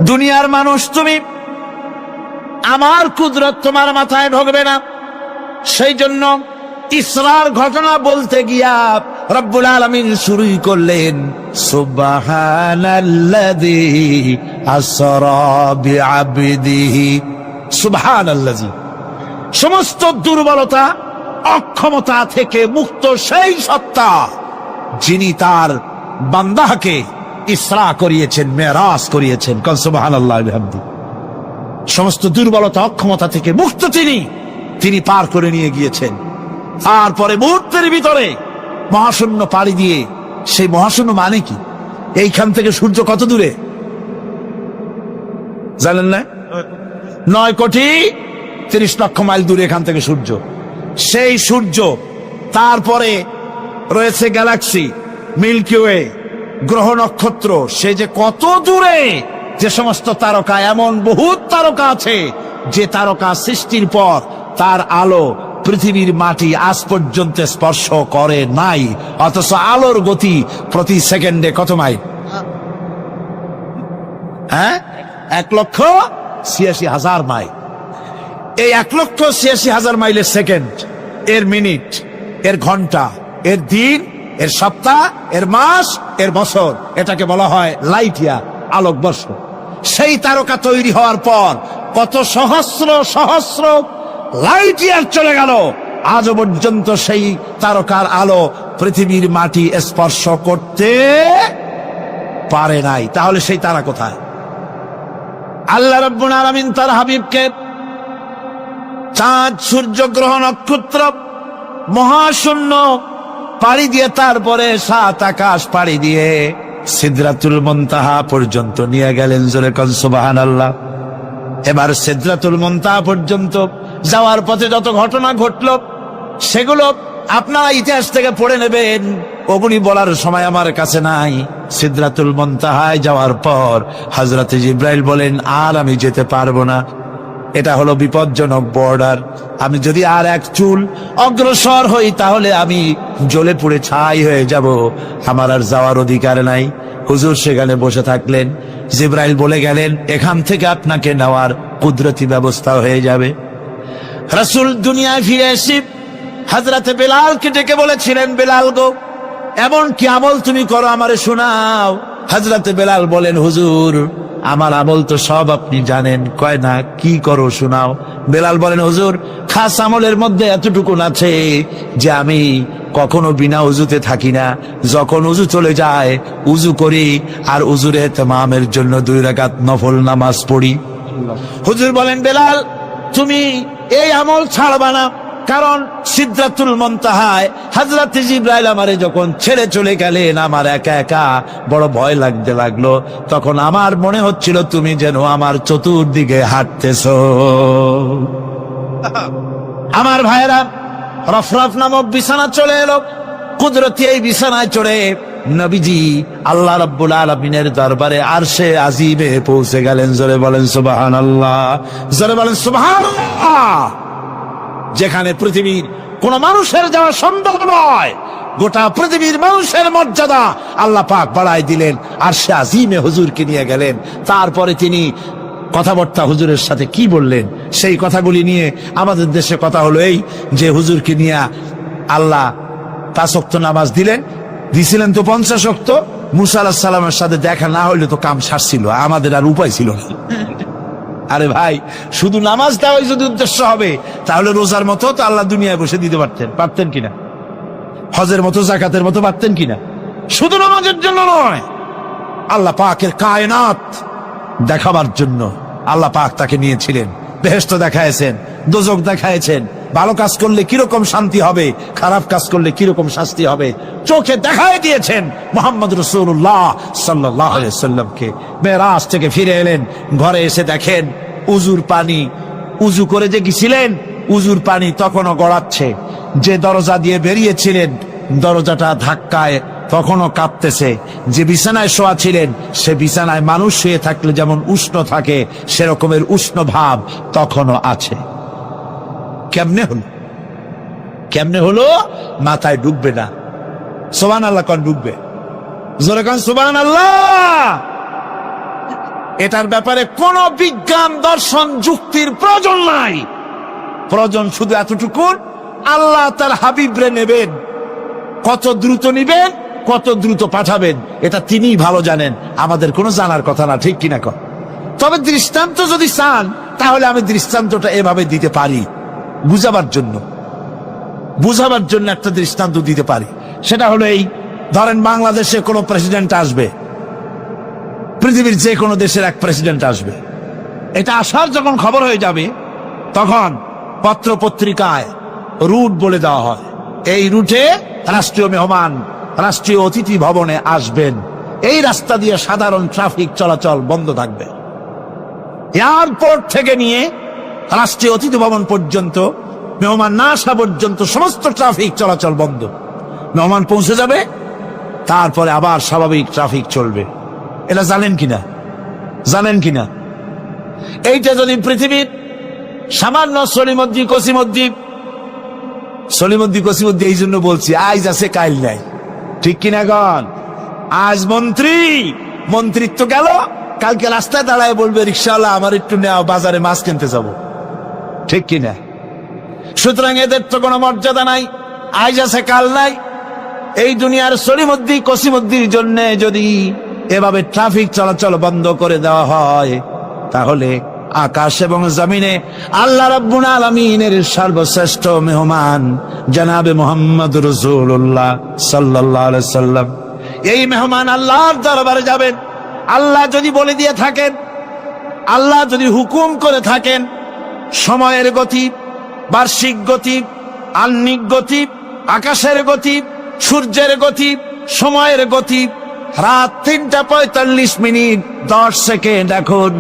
দুনিয়ার মানুষ তুমি, আমার কুদরত তোমার মাথায় ঢোকবে না। সেই জন্য ইসরার ঘটনা বলতে গিয়া রব্বুল আলামিন শুরুই করলেন সুবহানাল্লাযী আসরা বিআবদিহি। সুবহানাল্লাযী, সমস্ত দুর্বলতা অক্ষমতা থেকে মুক্ত সেই সত্তা যিনি তার বান্দাকে ইসরা করিয়েছেন, মেরাজ করিয়েছেন। কোন সুবহানাল্লাহি ওয়া বিহামদিহি। সমস্ত দুর্বলতা অক্ষমতা থেকে মুক্ত তিনি পার করে নিয়ে গিয়েছেন। তারপরে মুহূর্তের ভিতরে মহাশূন্য পাড়ি দিয়ে, সেই মহাশূন্য মানে কি? এইখান থেকে সূর্য কত দূরে জানেন না? 9,30,00,000 মাইল দূরে এখান থেকে সূর্য। সেই সূর্য, তারপরে রয়েছে গ্যালাক্সি, মিল্কি ওয়ে, গ্রহ নক্ষত্র, সে যে কত দূরে। যে সমস্ত তারকা, এমন বহুত তারকা আছে যে তারকা সৃষ্টির পর তার আলো পৃথিবীর মাটি আজ পর্যন্ত স্পর্শ করে নাই, অথচ আলোর গতি প্রতি সেকেন্ডে কত মাইল? 1,86,000 মাইল। এই 1,86,000 মাইলের সেকেন্ড, এর মিনিট, এর ঘন্টা, এর দিন, এর সপ্তাহ, এর মাস, এর বছর, এটাকে বলা হয় লাইট ইয়ার, আলোকবর্ষ। সেই তারকা তৈরি হওয়ার পর কত সহস্র সহস্র লাইট ইয়ার চলে গেল, আজও পর্যন্ত সেই তারকার আলো পৃথিবীর মাটি স্পর্শ করতে পারে নাই। তাহলে সেই তারা কোথায়? আল্লাহ রাব্বুল আলামিন তার হাবিবকে চাঁদ, সূর্য, গ্রহ, নক্ষত্র, মহাশূন্য পাড়ি দিয়ে, তারপরে 7 আকাশ পাড়ি দিয়ে সিদরাতুল মুনতাহা পর্যন্ত নিয়ে গেলেন। জোরে কোন সুবহানাল্লাহ। এবার সিদরাতুল মুনতাহা পর্যন্ত যাওয়ার পথে যত ঘটনা ঘটল, সেগুলো আপনারা ইতিহাস থেকে পড়ে নেবেন, ওগুলি বলার সময় আমার কাছে নাই। সিদরাতুল মুনতাহায় যাওয়ার পর হযরত জিবরাইল বলেন, আর আমি যেতে পারবো না, এটা হলো বিপজ্জনক বর্ডার। আমি যদি আর এক চুল অগ্রসর হই তাহলে আমি জ্বলে পুড়ে ছাই হয়ে যাব, আমার আর যাওয়ার অধিকার নাই। হুজুর সেখানে বসে থাকলেন। জিবরাইল বলে গেলেন, এখান থেকে আপনাকে নেওয়ার কুদরতি ব্যবস্থা হয়ে যাবে। রাসূল দুনিয়ায় ফিরে এসে হযরতে বেলালকে ডেকে বলেছিলেন, বেলাল গো, এমন কি আমল তুমি করো আমারে শোনাও। হযরতে বেলাল বলেন, হুজুর আমার আমল তো সব আপনি জানেন। কয় না, কি করো শোনাও। বেলাল বলেন, হুজুর খাস আমলের মধ্যে এতটুকু আছে যে আমি কখনো বিনা উজুতে থাকি না, যখন উজু চলে যায় উজু করি, আর উজুর ইহতিমামের জন্য 2 রাকাত নফল নামাজ পড়ি। হুজুর বলেন, বেলাল তুমি এই আমল ছাড়বা না, কারণ সিদরাতুল মুনতাহায় হযরত জিবরাইল আমারে যখন ছেড়ে চলে গেলেন, আমার একা একা বড় ভয় লাগতে লাগলো। তখন আমার মনে হচ্ছিল তুমি যেন আমার চতুর্দিকে হাঁটতেছো। আমার ভাইরা, রফরফ নামক বিছানা চলে এলো। কুদরতি এই বিছানায় চড়ে নবীজি আল্লাহ রাব্বুল আলামিনের দরবারে আরশে আজিমে পৌঁছে গেলেন। জোরে বলেন সুবহানাল্লাহ, জোরে বলেন সুবহানাল্লাহ। যেখানে পৃথিবীর কোন মানুষের যাওয়া সম্ভব নয়, গোটা পৃথিবীর মানুষের মর্যাদা আল্লাহ পাক বাড়ায় দিলেন, আরশে আজিমে হুজুরকে নিয়ে গেলেন। তারপরে তিনি কথাবার্তা হুজুরের সাথে কি বললেন, সেই কথাগুলি নিয়ে আমাদের দেশে কথা হলো এই যে হুজুরকে নিয়ে আল্লাহ 5 ওয়াক্ত নামাজ দিছিলেন তো 50 ওয়াক্ত। মুসা আলাইহিস সালামের সাথে দেখা না হইলে তো কাম সারছিল, আমাদের আর উপায় ছিল না। আরে ভাই, শুধু নামাজ দেওয়াই যদি উদ্দেশ্য হবে তাহলে রোজার মতো তো আল্লাহ দুনিয়ায় বসে দিতে পারতেন কিনা? হজের মতো, জাকাতের মতো পারতেন কিনা? শুধু নামাজের জন্য নয়, আল্লাহ পাকের কায়নাত দেখাবার জন্য আল্লাহ পাক তাকে নিয়েছিলেন। বেহেশত দেখাইছেন, দোজখ দেখাইছেন, ভালো কাজ করলে কিরকম শান্তি হবে, খারাপ কাজ করলে কিরকম শাস্তি হবে চোখে দেখাই দিয়েছেন মুহাম্মদ রাসূলুল্লাহ সাল্লাল্লাহু আলাইহি ওয়াসাল্লামকে। মেরাজ থেকে ফিরে এলেন, ঘরে এসে দেখেন উজুর পানি, উজু করে যে গেছিলেন উজুর পানি তখনও গড়াচ্ছে। যে দরজা দিয়ে বেরিয়েছিলেন দরজাটা ধাক্কায় তখনও কাঁপতেছে। যে বিছানায় শোয়া ছিলেন সে বিছানায় মানুষ শুয়ে থাকলে যেমন উষ্ণ থাকে সেরকমের উষ্ণ ভাব তখনও আছে। কেমনে হলো? মাথায় ঢুকবে না। সুবহানাল্লাহ, কোন ঢুকবে? জোরে কোন সুবহানাল্লাহ। এটার ব্যাপারে কোনো বিজ্ঞান দর্শন যুক্তির প্রয়োজন নাই। প্রয়োজন শুধু এতটুকু, আল্লাহ তার হাবিবরে নেবেন, কত দ্রুত নিবেন, কত দ্রুত পাঠাবেন, এটা তিনিই ভালো জানেন, আমাদের কোনো জানার কথা না। ঠিক কিনা কর? তবে দৃষ্টান্ত যদি চান তাহলে আমি দৃষ্টান্তটা এভাবে দিতে পারি, বুঝাবার জন্য একটা দৃষ্টান্ত দিতে পারি। সেটা হলো এই, ধরেন বাংলাদেশে কোনো প্রেসিডেন্ট আসবে, পৃথিবীর যে কোনো দেশের এক প্রেসিডেন্ট আসবে, এটা আসার যখন খবর হয়ে যাবে তখন পত্র পত্রিকায় রুট বলে দেওয়া হয়, এই রুটে রাষ্ট্রীয় মেহমান রাষ্ট্রীয় অতিথি ভবনে আসবেন, এই রাস্তা দিয়ে সাধারণ ট্রাফিক চলাচল বন্ধ থাকবে। এয়ারপোর্ট থেকে নিয়ে রাষ্ট্রীয় অতিথি ভবন পর্যন্ত মেহমান না আসা পর্যন্ত সমস্ত ট্রাফিক চলাচল বন্ধ। মেহমান পৌঁছে যাবে, তারপরে আবার স্বাভাবিক ট্রাফিক চলবে। এটা জানেন কিনা? এইটা যদি পৃথিবীর সামান্য সলিমদ্দি কসিমদ্দি এই জন্য বলছি, আজ আছে কাল নাই। ঠিক কিনা গণ? আজ মন্ত্রিত্ব গেল, কালকে রাস্তায় দাঁড়ায় বলবে রিক্সাওয়ালা আমার একটু নেওয়া, বাজারে মাছ কিনতে যাব। ঠিক কিনা? সুতরাং এদের তো কোনো মর্যাদা নাই, আজ আছে কাল নাই। এই দুনিয়ার সলিমদ্দি কসিমদ্দির জন্য যদি এভাবে ট্রাফিক চলাচল বন্ধ করে দেওয়া হয়, তাহলে আকাশ এবং জমিনে আল্লাহ রাব্বুল আলামিনের সর্বশ্রেষ্ঠ মেহমান জনাবে মুহাম্মদ রাসূলুল্লাহ সাল্লাল্লাহু আলাইহি সাল্লাম, এই মেহমান আল্লাহর দরবারে যাবেন। আল্লাহ যদি বলে দিয়ে থাকেন, আল্লাহ যদি হুকুম করে থাকেন, সময়ের গতি, বার্ষিক গতি, আহ্নিক গতি, আকাশের গতি, সূর্যের গতি, সময়ের গতি, রাত 3:45 এখন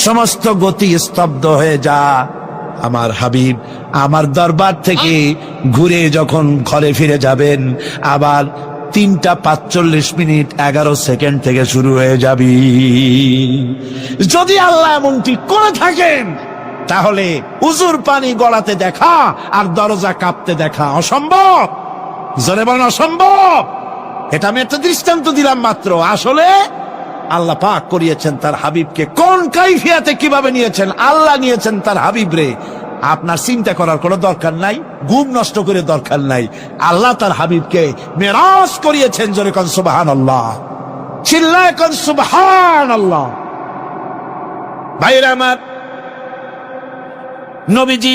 সমস্ত গতি স্তব্ধ হয়ে যা, আমার হাবিব আমার দরবার থেকে ঘুরে যখন ঘরে ফিরে যাবেন, আবার 3:45 থেকে শুরু হয়ে যাবি। যদি আল্লাহ এমনটি করে থাকেন, তাহলে উজুর পানি গড়াতে দেখা আর দরজা কাঁপতে দেখা অসম্ভব। জোরে বলেন অসম্ভব। এটা আমি একটা দৃষ্টান্ত দিলাম মাত্র। আসলে আল্লাহ পাক করিয়েছেন তার হাবিবকে, কোন কাইফিয়াতে কিভাবে নিয়েছেন আল্লাহ, নিয়েছেন তার হাবিবরে। আপনার চিন্তা করার কোনো দরকার নাই, ঘুম নষ্ট করে দরকার নাই। আল্লাহ তার হাবিবকে মেরাজ করিয়েছেন। জোরে কোন সুবহানাল্লাহ, চিল্লায় কোন সুবহানাল্লাহ। ভাইরা আমার, নবীজি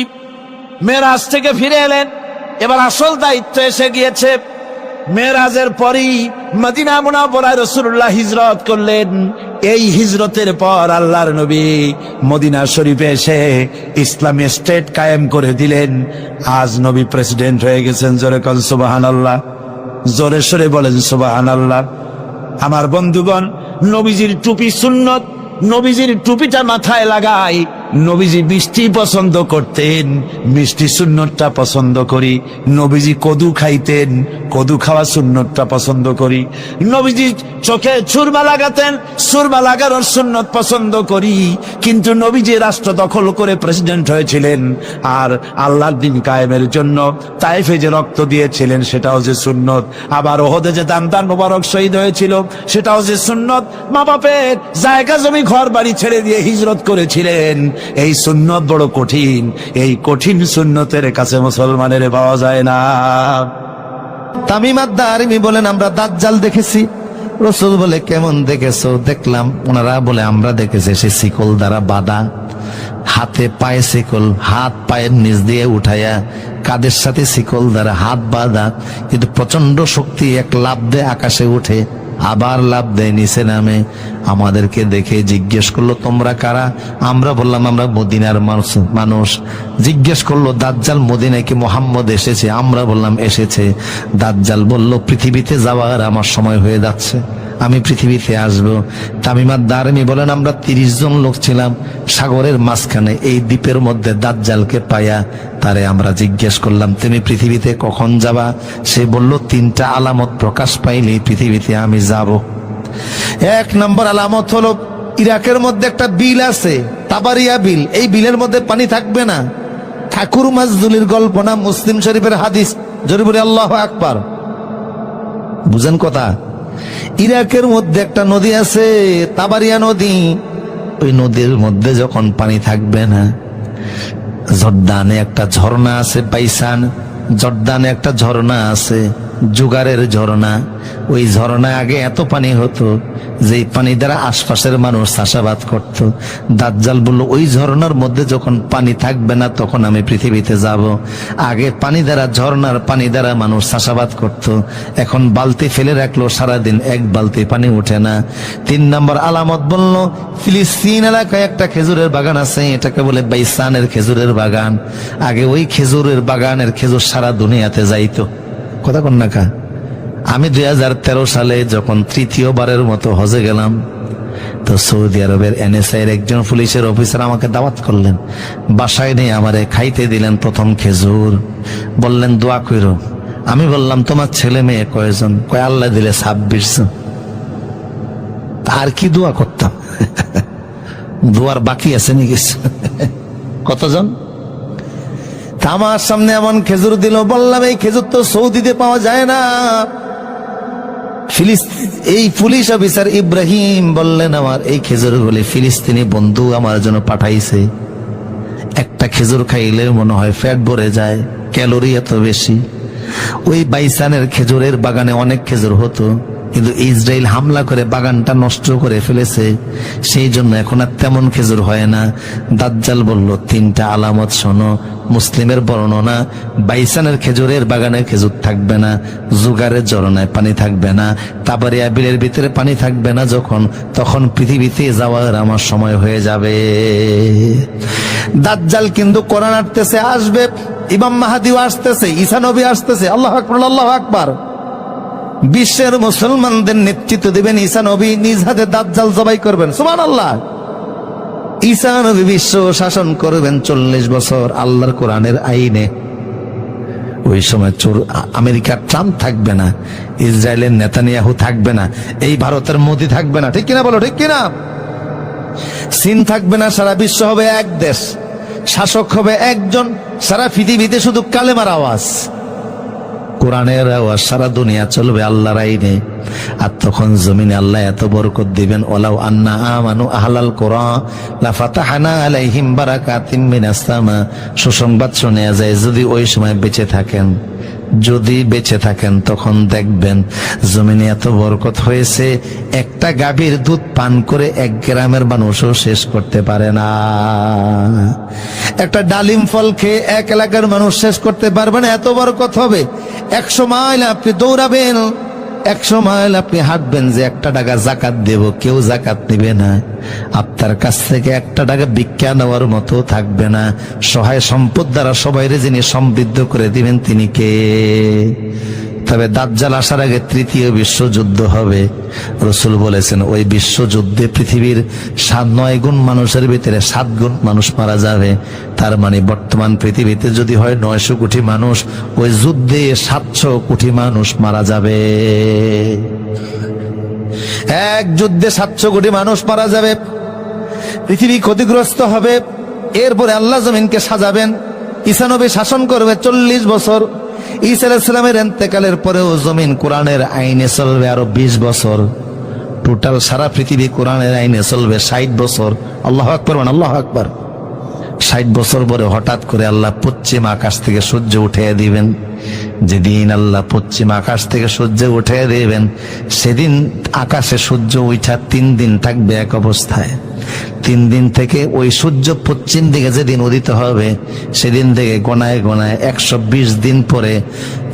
মেরাজ থেকে ফিরে এলেন, এবার আসল দায়িত্ব এসে গিয়েছে। মেরাজের পরই মদিনা মুনাওয়ারায় রাসূলুল্লাহ হিজরত করলেন। এই হিজরতের পর আল্লাহর নবী মদিনা শরীফে এসে ইসলামী স্টেট কায়েম করে দিলেন। আজ নবী প্রেসিডেন্ট হয়ে গেছেন। জোরে কোন সুবহানাল্লাহ, জোরে সরে বলেন সুবহানাল্লাহ। আমার বন্ধুগণ, নবীজির টুপি সুন্নত, নবীজির টুপিটা মাথায় লাগাই। নবীজি মিষ্টি পছন্দ করতেন, মিষ্টি সুন্নতটা পছন্দ করি। নবীজি কদু খাইতেন, কদু খাওয়া সুন্নতটা পছন্দ করি। নবীজি চোখে সুরমা লাগাতেন, সুরমা লাগানোর সুন্নত পছন্দ করি। কিন্তু নবীজি রাষ্ট্র দখল করে প্রেসিডেন্ট হয়েছিলেন, আর আল্লাহর দিন কায়েমের জন্য তায়েফে যে রক্ত দিয়েছিলেন সেটাও যে সুন্নত। আবার ওহদে যে দামদার মোবারক শহীদ হয়েছিল সেটাও যে সুন্নত। মা বাপের জায়গা জমি ঘর বাড়ি ছেড়ে দিয়ে হিজরত করেছিলেন। এই সুন্নত বড় কঠিন, এই কঠিন সুন্নতের কাছে মুসলমানের পাওয়া যায় না। তামিম আদ-দারিমি বলেন আমরা দাজ্জাল দেখেছি। রাসূল বলে কেমন দেখেছো? দেখলাম। ওনারা বলে আমরা দেখেছি সে শিকল দ্বারা বাঁধা, হাতে পায়ে শিকল, হাত পায়ের নিচ দিয়ে উঠাইয়া কাদের সাথে শিকল দ্বারা হাত বাঁধা, কিন্তু প্রচন্ড শক্তি, এক লাফ দেয় আকাশে উঠে, আবার লাফ দেয় নিচে নামে। আমাদেরকে দেখে জিজ্ঞেস করলো তোমরা কারা? আমরা বললাম আমরা মদিনার মানুষ। জিজ্ঞেস করলো দাজ্জাল মদিনায় কি মুহাম্মদ এসেছে? আমরা বললাম এসেছে। দাজ্জাল বলল পৃথিবীতে যাওয়ার আমার সময় হয়ে যাচ্ছে, আমি পৃথিবীতে আসবো। তামিম আদ-দারিমি বলেন আমরা 30 জন লোক ছিলাম সাগরের মাঝখানে, এই দ্বীপের মধ্যে দাজ্জালকে পাইয়া তারে আমরা জিজ্ঞেস করলাম তুমি পৃথিবীতে কখন যাবা? সে বলল 3টা আলামত প্রকাশ পাইলেই পৃথিবীতে আমি যাব। 1 নম্বর আলামত হলো ইরাকের মধ্যে একটা বিল আছে, তাবারিয়া বিল। এই বিলের মধ্যে পানি থাকবে না। ঠাকুর মাজদুলির গল্প না, মুসলিম শরীফের হাদিস। জোরে বলে আল্লাহু আকবার। বুঝেন কথা? ইরাকের মধ্যে একটা নদী আছে, তাবারিয়া নদী। ওই নদীর মধ্যে যখন পানি থাকবে না, জর্দানে একটা ঝর্ণা আছে, বাইসান জর্দানে একটা ঝর্ণা আছে, জুগারের ঝর্ণা। ওই ঝর্ণায় আগে এত পানি হতো যে পানি দ্বারা আশপাশের মানুষ চাষাবাদ করত। দাজ্জাল বলল, ওই ঝর্ণার মধ্যে যখন পানি থাকবে না তখন আমি পৃথিবীতে যাব। আগে পানি দ্বারা, ঝর্ণার পানি দ্বারা মানুষ চাষাবাদ করত, এখন বালতি ফেলে রাখলো, সারাদিন এক বালতি পানি ওঠে না। 3 নম্বর আলামত বলল, ফিলিস্তিন এলাকায় একটা খেজুরের বাগান আছে, এটাকে বলে বাইসানের খেজুরের বাগান। আগে ওই খেজুরের বাগানের খেজুর সারা দুনিয়াতে যাইতো। কথা কন না কা? আমি 2013 সালে যখন তৃতীয়বারের মতো হজে গেলাম, তো সৌদি আরবের NSA এর একজন পুলিশের অফিসার আমাকে দাওয়াত করলেন, বাসায় নিয়ে আমারে খাইতে দিলেন প্রথম খেজুর, বললেন দোয়া কইরো। আমি বললাম, তোমার ছেলে মেয়ে কয়জন? কয় আল্লাহ দিলে 26 জন। আর কি দোয়া করতাম? দোয়ার বাকি আছে নাকি? কতজন? আমার সামনে এমন খেজুর দিল, বললাম এই খেজুর তো সৌদিতে পাওয়া যায় না। এই পুলিশ অফিসার ইব্রাহিম বললেন, আমার এই খেজুরগুলি ফিলিস্তিনি বন্ধু আমার জন্য পাঠাইছে। একটা খেজুর খাইলে মনে হয় পেট ভরে যায়, ক্যালোরি এত বেশি। ওই বাইসানের খেজুরের বাগানে অনেক খেজুর হতো, কিন্তু ইসরায়েল হামলা করে বাগানটা নষ্ট করে ফেলেছে, সেই জন্য এখন আর তেমন খেজুর হয় না। দাজ্জাল বলল, 3টা আলামত শোনো। মুসলিমের বর্ণনা, বাইসানের খেজুরের বাগানে খেজুর থাকবে না, জুগারের ঝর্ণায় পানি থাকবে না, তাবারিয়া বিলের ভিতরে পানি থাকবে না, যখন তখন পৃথিবীতে যাওয়ার আমার সময় হয়ে যাবে। দাজ্জাল কিন্তু কোরআন আসতেছে, আসবে, ইমাম মাহদিও আসতেছে, ঈসা নবী আসতেছে। আল্লাহু আকবার, আল্লাহু আকবার। বিশ্বের মুসলমানদের নেতৃত্ব দিবেন ঈসা নবী, নিজ হাতে দাজ্জাল জবাই করবেন। সুবহানাল্লাহ। ঈসা নবী বিশ্ব শাসন করবেন 40 বছর আল্লাহর কোরআনের আইনে। ওই সময় আমেরিকার ট্রাম্প থাকবে না, ইসরায়েলের নেতানিয়াহু থাকবে না, এই ভারতের মোদি থাকবে না। ঠিক কিনা বলো? ঠিক কিনা? চীন থাকবে না, সারা বিশ্ব হবে এক দেশ, শাসক হবে একজন, সারা পৃথিবীতে শুধু কালেমার আওয়াজ, কোরআনের আওয়াজ, সারা দুনিয়া চলবে আল্লাহর আইনে। আর তখন জমিনে আল্লাহ এত বরকত দিবেন, ওয়ালাউ আন্না আমানু আহলাল কুরা লাফাতাহনা আলাইহিম বারাকাতিম মিনাস সামা। সুসংবাদ শুনে যায়, যদি ওই সময় বেঁচে থাকেন, যদি বেঁচে থাকেন তখন দেখবেন জমিনে এত বরকত হয়েছে, একটা গাভীর দুধ পান করে 1 গ্রামের মানুষও শেষ করতে পারে না। একটা ডালিম ফল খেয়ে 1 এলাকার মানুষ শেষ করতে পারবে না, এত বরকত হবে। 100 মাইল আপনি দৌড়াবেন, 100 মাইল আপনি হাঁটবেন, যে 1 টাকা জাকাত দেব, কেউ জাকাত দিবে না। আপনার কাছ থেকে 1 টাকা ভিক্ষা নেওয়ার মতো থাকবে না। সহায় সম্পদ দ্বারা সবাইরে যিনি সমৃদ্ধ করে দিবেন তিনি কে? তবে দাজ্জাল আসার আগে 3য় বিশ্বযুদ্ধ হবে। রাসূল বলেছেন, ওই বিশ্বযুদ্ধে পৃথিবীর 9 গুণ মানুষের ভিতরে 7 গুণ মানুষ মারা যাবে। তার মানে বর্তমান পৃথিবীতে যদি হয় 900 কোটি মানুষ, ওই যুদ্ধে 700 কোটি মানুষ মারা যাবে। এক যুদ্ধে 700 কোটি মানুষ মারা যাবে, পৃথিবী ক্ষতিগ্রস্ত হবে। এরপরে আল্লাহ জমিনকে সাজাবেন, ঈসা নবী শাসন করবে 40 বছর। ঈসা আলাইহিস সালামের ইন্তেকালের পরেও জমিন কোরআনের আইনে চলবে আরো 20 বছর। টোটাল সারা পৃথিবী কোরআনের আইনে চলবে 60 বছর। আল্লাহু আকবার, আল্লাহু আকবার। 60 বছর পরে হঠাৎ করে আল্লাহ পশ্চিম আকাশ থেকে সূর্য উঠিয়ে দিবেন। যেদিন আল্লাহ পশ্চিম আকাশ থেকে সূর্য উঠিয়ে দিবেন, সেদিন আকাশে সূর্য উঠা 3 দিন থাকবে এক অবস্থায়। 3 দিন থেকে ওই সূর্য পশ্চিম দিকে যেদিন উদিত হবে, সেদিন থেকে গোনায় গোনায় 120 দিন পরে,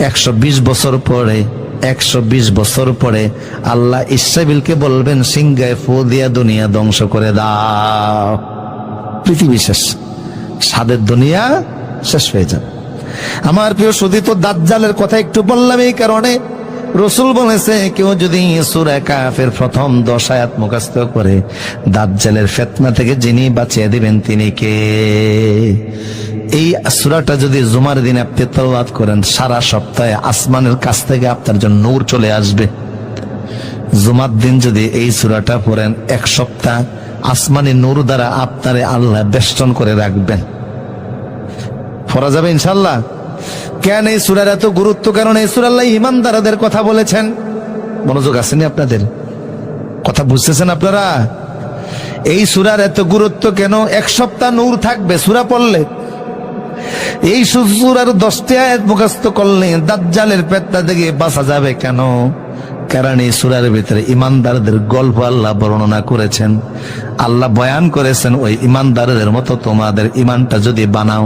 120 বছর পরে, 120 বছর পরে আল্লাহ ইসরাফিলকে বলবেন, সিংহায় ফু দিয়া দুনিয়া ধ্বংস করে দাও। পৃথিবী শেষ, সাদের দুনিয়া শেষ হয়ে যাবে। আমার প্রিয় সুধী, তো দাজ্জালের কথা একটু বললাম এই কারণে, রাসূল বলেছে, কেউ যদি সূরা কাফের প্রথম 10 আয়াত মুখস্থ করে, দাজ্জালের ফিতনা থেকে যিনি বাঁচিয়ে দিবেন তিনি কে? এই সূরাটা যদি জুমার দিন আপনি তেলাওয়াত করেন, সারা সপ্তাহে আসমানের কাছ থেকে আপনার জন্য নূর চলে আসবে। জুমার দিন যদি এই সূরাটা পড়েন, 1 সপ্তাহ আসমানি নূর দ্বারা আপনারে আল্লাহ বেষ্টন করে রাখবেন। পড়া যাবে ইনশাআল্লাহ। কেন এই সূরার এত গুরুত্ব? কারণ এই সূরা আল্লাহ ঈমানদারদের কথা বলেছেন। মনোযোগ আসেনি আপনাদের? কথা বুঝতেছেন আপনারা? এই সূরার এত গুরুত্ব কেন? এক সপ্তাহ নূর থাকবে সূরা পড়লে। এই সূরার 10টি আয়াত মুখস্থ করলে দাজ্জালের পেটটা থেকে বাঁচা যাবে কেন? কারণ এই সূরার ভিতরে ইমানদারদের গল্প আল্লাহ বর্ণনা করেছেন। আল্লাহ বয়ান করেছেন ওই ইমানদারদের মতো তোমাদের ইমানটা যদি বানাও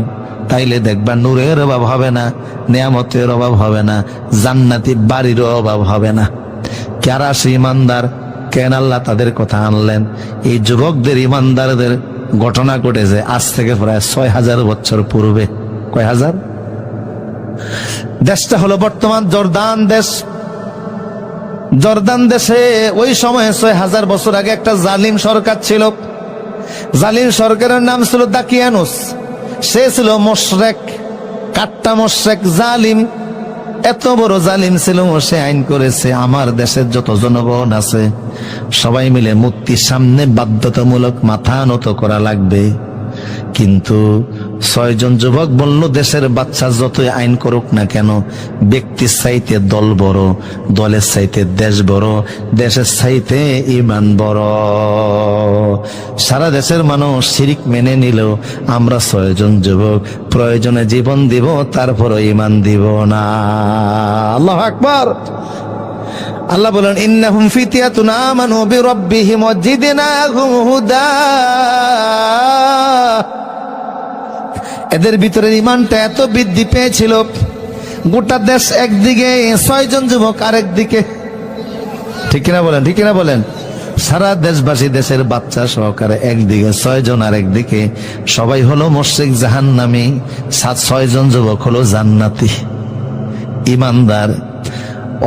তাইলে দেখবা নূরের অভাব হবে না, নিয়ামতের অভাব হবে না, জান্নাতি বাড়ির অভাব হবে না। কারা সে ইমানদার? কেন আল্লাহ তাদের কথা আনলেন? এই যুবকদের ইমানদারদের ঘটনা ঘটেছে আজ থেকে প্রায় 6000 বছর পূর্বে। কয় হাজার? দেশটা হলো বর্তমান জর্দান দেশ। জর্দান দেশে ওই সময় 6000 বছর আগে একটা জালিম সরকার ছিল। জালিম সরকারের নাম ছিল দাকিয়ানুস। সে ছিল মুশরিক, কাট্টা মুশরিক, জালিম। এত বড় জালিম ছিল, সে আইন করেছে আমার দেশের যত জনগণ আছে সবাই মিলে মূর্তির সামনে বাধ্যতামূলক মাথা নত করা লাগবে। কিন্তু 6 জন যুবক বলল, দেশের বাচ্চা যতই আইন করুক না কেন, ব্যক্তির চাইতে দল বড়, দলের চাইতে দেশ বড়, দেশের চাইতে ঈমান বড়। সারা দেশের মানুষ শিরিক মেনে নিল, আমরা 6 জন যুবক প্রয়োজনে জীবন দিব, তারপরও ঈমান দিব না। আল্লাহু আকবার। আল্লাহ বলেন, ইন্নাহুম ফিতয়াতুন আমানু বিরাব্বিহিম ওয়াজিদনাহুম হুদা। এদের ভিতরে ঈমানটা এত বৃদ্ধি পেয়েছিল, গোটা দেশ একদিকে, 6 জন যুবক আরেক দিকে। ঠিক কিনা বলেন? ঠিক কিনা বলেন? সারা দেশবাসী, দেশের বাচ্চা সহকারে একদিকে, 6 জন আরেক দিকে। সবাই হলো মুশরিক, জাহান্নামী। 6 জন যুবক হলো জান্নাতি, ঈমানদার।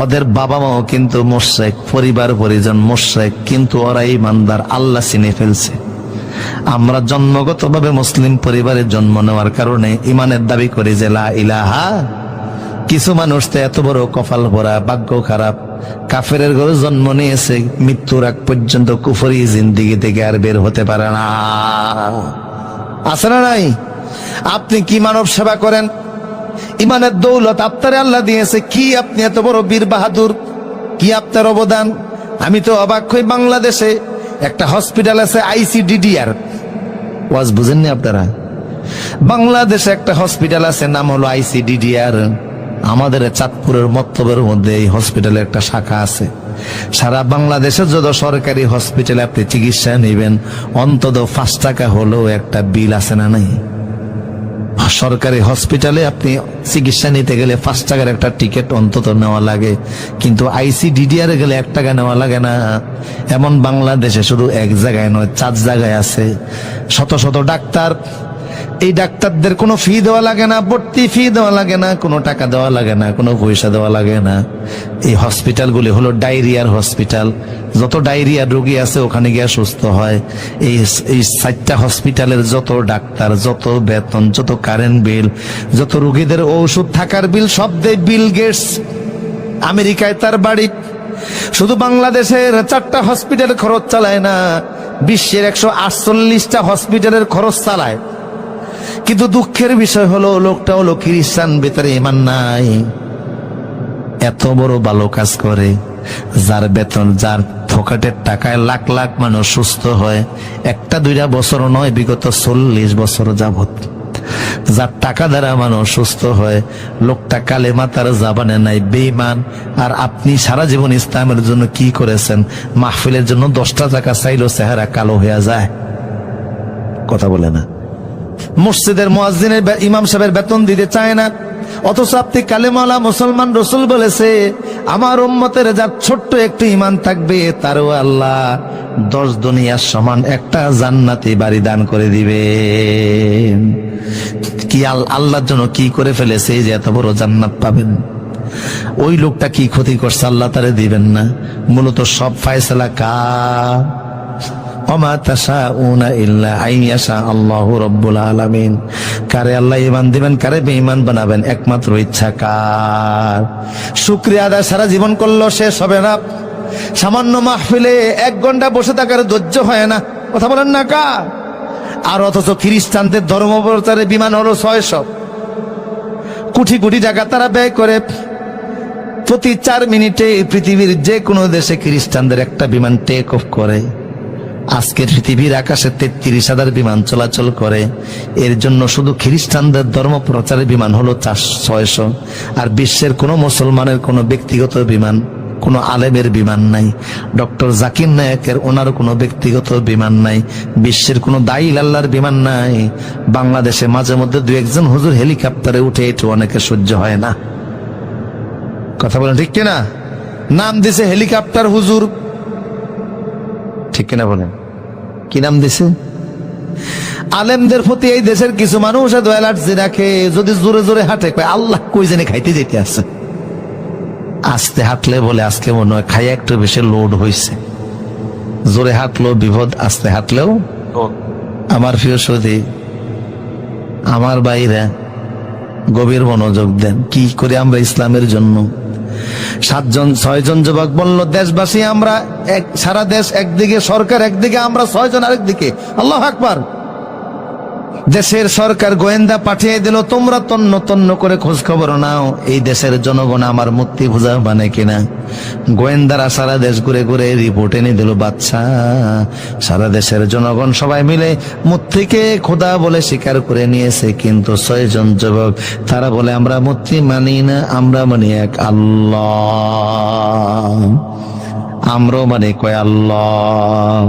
ওদের বাবা মাও কিন্তু মুশরিক, পরিবার পরিজন মুশরিক, কিন্তু ওরা ঈমানদার, আল্লাহ চিনে ফেলছে। আমরা জন্মগতভাবে মুসলিম পরিবারে জন্ম নেওয়ার কারণে ঈমানের দাবি করি যে লা ইলাহা। কিছু মানুষ তো এত বড় কপাল ভরা, ভাগ্য খারাপ, কাফেরের ঘরে জন্ম নিয়েছে, মৃত্যুর আগ পর্যন্ত কুফরি জিন্দেগি থেকে আর বের হতে পারে না। আছে না নাই? আপনি কি মানব সেবা করেন? ইমানের দৌলত আপনারে আল্লাহ দিয়েছে, কি আপনি এত বড় বীর বাহাদুর, কি আপনার অবদান? আমি তো অবাক হই, বাংলাদেশে একটা হসপিটাল আছে ICDDR, ওয়াজ বুঝেননি আপনারা? বাংলাদেশে একটা হসপিটাল আছে, নাম হলো ICDDR। আমাদের চাঁদপুরের মত্তবের মধ্যে এই হসপিটালের একটা শাখা আছে। সারা বাংলাদেশে যত সরকারি হসপিটালে আপনি চিকিৎসা নেবেন, অন্তত 5 টাকা হলেও একটা বিল আছে না নাই? সরকারি হসপিটালে আপনি চিকিৎসা নিতে গেলে 5 টাকার একটা টিকিট অন্তত নেওয়া লাগে, কিন্তু ICDDR গেলে 1 টাকা নেওয়া লাগে না। এমন বাংলাদেশে শুধু এক জায়গায় নয়, 4 জায়গায় আছে। শত শত ডাক্তার, এই ডাক্তারদের কোনো ফি দেওয়া লাগে না, ভর্তি ফি দেওয়া লাগে না, কোনো টাকা দেওয়া লাগে না, কোনো পয়সা দেওয়া লাগে না। এই হসপিটালগুলি হলো ডায়রিয়ার হসপিটাল। যত ডায়রিয়ার রোগী আছে ওখানে গিয়ে সুস্থ হয়। এই 4টা হসপিটালের যত ডাক্তার, যত বেতন, যত কারেন্ট বিল, যত রোগীদের ঔষধ, থাকার বিল, সব দেয় বিল গেটস। আমেরিকায় তার বাড়ি। শুধু বাংলাদেশের 4টা হসপিটাল খরচ চালায় না, বিশ্বের 148টা হসপিটালের খরচ চালায়। কিন্তু দুঃখের বিষয় হলো, লোকটা হলো খ্রিস্টান, ভেতরে ঈমান নাই। এত বড় ভালো কাজ করে, যার বেতন, যার পকেটের টাকায় লাখ লাখ মানুষ সুস্থ হয়, 1-2 বছর নয়, বিগত 40 বছর যাবত। যার টাকা দ্বারা মানুষ সুস্থ হয়, লোকটা কালেমা তার জাবানে নাই, বেঈমান। আর আপনি সারা জীবন ইসলামের জন্য কি করেছেন? মাহফিলের জন্য 10টা টাকা চাইলো, চেহারা কালো হয়ে যায়। কথা বলে না? মসজিদের মুয়াজ্জিনের, ইমাম সাহেবের বেতন দিতে চায় না, অথচ আপনি কালেমাওয়ালা মুসলমান। রসুল বলেছে, আমার উম্মতের যার ছোট্ট একটু ঈমান থাকবে, তারও আল্লাহ 10 দুনিয়ার সমান একটা জান্নাতি বাড়ি দান করে দিবে। কি আল্লাহর জন্য কি করে ফেলেছে যে এত বড় জান্নাত পাবেন? ওই লোকটা কি ক্ষতি করছে আল্লাহ তারে দিবেন না? মূলত সব ফায়সালা কার? ওমা তাশাউনা ইল্লা আইয়াশা আল্লাহু রাব্বুল আলামিন। কারে আল্লাহ ঈমান দিবেন, কারে বেঈমান বানাবেন, একমাত্র ইচ্ছা কার। শুকরিয়া আদায় সারা জীবন করলো, শেষ হবে না। সামান্য মাহফিলে 1 ঘন্টা বসে থাকার ধৈর্য হয় না। কথা বলেন না কা? আর অথচ খ্রিস্টানদের ধর্ম প্রচারে বিমান হলো 600। কোটি কোটি টাকা তারা ব্যয় করে। প্রতি 4 মিনিটে পৃথিবীর যে কোনো দেশে খ্রিস্টানদের একটা বিমান টেক অফ করে। আজকের পৃথিবীর আকাশে 33,000 বিমান চলাচল করে। এর জন্য শুধু খ্রিস্টানদের ধর্ম প্রচারের বিমান হলো 400-600, আর বিশ্বের কোনো মুসলমানের কোনো ব্যক্তিগত বিমান, কোনো আলেমের বিমান নাই। ডক্টর জাকির নায়েকের ওনার কোনো ব্যক্তিগত বিমান নাই। বিশ্বের কোনো দায়ী আল্লাহর বিমান নাই। বাংলাদেশে মাঝে মধ্যে 2-1 হুজুর হেলিকপ্টারে উঠে একটু অনেকে সহ্য হয় না। কথা বলেন ঠিক কিনা? নাম দিছে হেলিকপ্টার হুজুর, ঠিক কিনা বলেন? কি নাম দিছে? আলেমদের প্রতি এই দেশের কিছু মানুষ এত অ্যালার্জি রাখে, যদি জোরে জোরে হাঁটে কয় আল্লাহ কই জানে খাইতে যেতে আছে। আস্তে হাঁটলে বলে আজকে মনে হয় খাইয়া একটু বেশি লোড হয়েছে। জোরে হাঁটলেও বিপদ, আস্তে হাঁটলেও। আমার প্রিয় সৌদি, আমার বাইরে গভীর মনোযোগ দেন। কি করে আমরা ইসলামের জন্য 6 জন যুবক বলল, দেশবাসী আমরা সারা দেশ একদিকে, সরকার একদিকে, আমরা 6 জন আরেকদিকে। আল্লাহু আকবার। দেশের সরকার গোয়েন্দা পাঠিয়ে দিল, তোমরা তন্ন তন্ন করে খোঁজ খবর নাও এই দেশের জনগণ আমার মূর্তি পূজা মানে কিনা। গোয়েন্দারা সারা দেশ ঘুরে ঘুরে রিপোর্ট এনে দিল, বাচ্চা সারা দেশের জনগণ সবাই মিলে মূর্তিকে খোদা বলে স্বীকার করে নিয়েছে, কিন্তু 6 জন যুবক তারা বলে আমরা মূর্তি মানি না, আমরা মানি এক আল্লাহ। আমরাও মানে কয় আল্লাহ।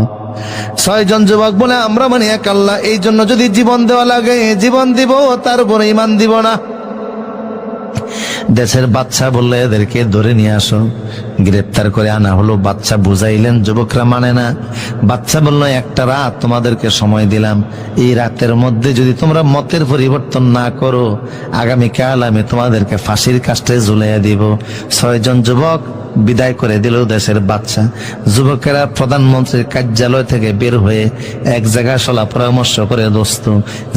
6 জন যুবক বলে আমরা মানে এক আল্লাহ, এই জন্য যদি জীবন দেওয়া লাগে জীবন দিব, তারপরে ইমান দিব না। দেশের বাচ্চা বললে এদেরকে ধরে নিয়ে আসো, গ্রেপ্তার করে আনা হলো। বাচ্চা বুঝাইলেন, যুবকরা মানে না। বাচ্চা বলল, একটা রাত তোমাদেরকে সময় দিলাম, এই রাতের মধ্যে যদি তোমরা মতের পরিবর্তন না করো, আগামীকাল আমি তোমাদেরকে ফাঁসির কাস্টে ঝুলাইয়া দিব। 6 জন যুবক বিদায় করে দিল দেশের বাচ্চা। যুবকেরা প্রধানমন্ত্রীর কার্যালয় থেকে বের হয়ে এক জায়গায় সলা পরামর্শ করে, দোস্ত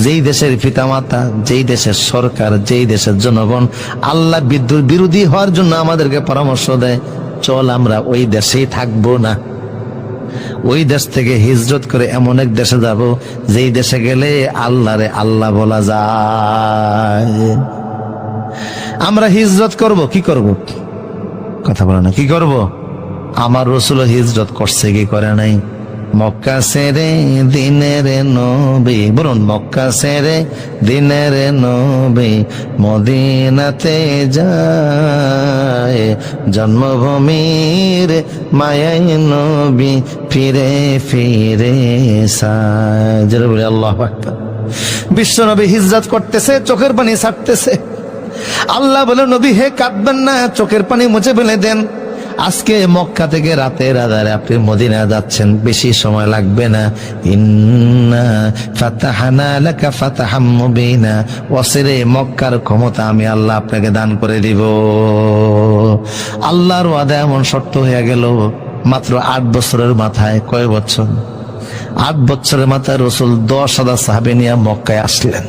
যেই দেশের পিতামাতা, যেই দেশের সরকার, যেই দেশের জনগণ আল্লাহ বিরোধী হওয়ার জন্য আমাদেরকে পরামর্শ দেয়, চল আমরা ওই দেশেই থাকবো না, ওই দেশ থেকে হিজরত করে এমন এক দেশে যাব যেই দেশে গেলে আল্লাহরে আল্লাহ বলা যায়। আমরা হিজরত করব। কি করব? কথা বলে না, কি করব? আমার রাসূল হিজরত করছে কি করে নাই? মক্কা ছেড়ে দিনের নবী, বলুন মক্কা ছেড়ে দিনের নবী মদিনাতে যায়, জন্মভূমির মায়াই নবী ফিরে ফিরে সায়। যারা বলে আল্লাহু আকবার। বিশ্ব নবী হিজরত করতেছে, চোখের পানি ছাড়তেছে। আল্লাহ বলে, নবী হে কাঁদবেন না, চোখের পানি মুছে ফেলে দেন। আজকে মক্কা থেকে রাতের আধারে আপনি মদিনা যাচ্ছেন, বেশি সময় লাগবে না। ইন্না ফাতাহানা লাকা ফাতাহাম মুবিনা, ওয়াসিরে মক্কার ক্ষমতা আমি আল্লাহ আপনাকে দান করে দিব। আল্লাহর ওয়াদা এমন শর্ত হয়ে গেল, মাত্র 8 বছরের মাথায়। কয় বছর? 8 বছরের মাথায় রাসূল 10,000 সাহাবী নিয়ে মক্কায় আসলেন।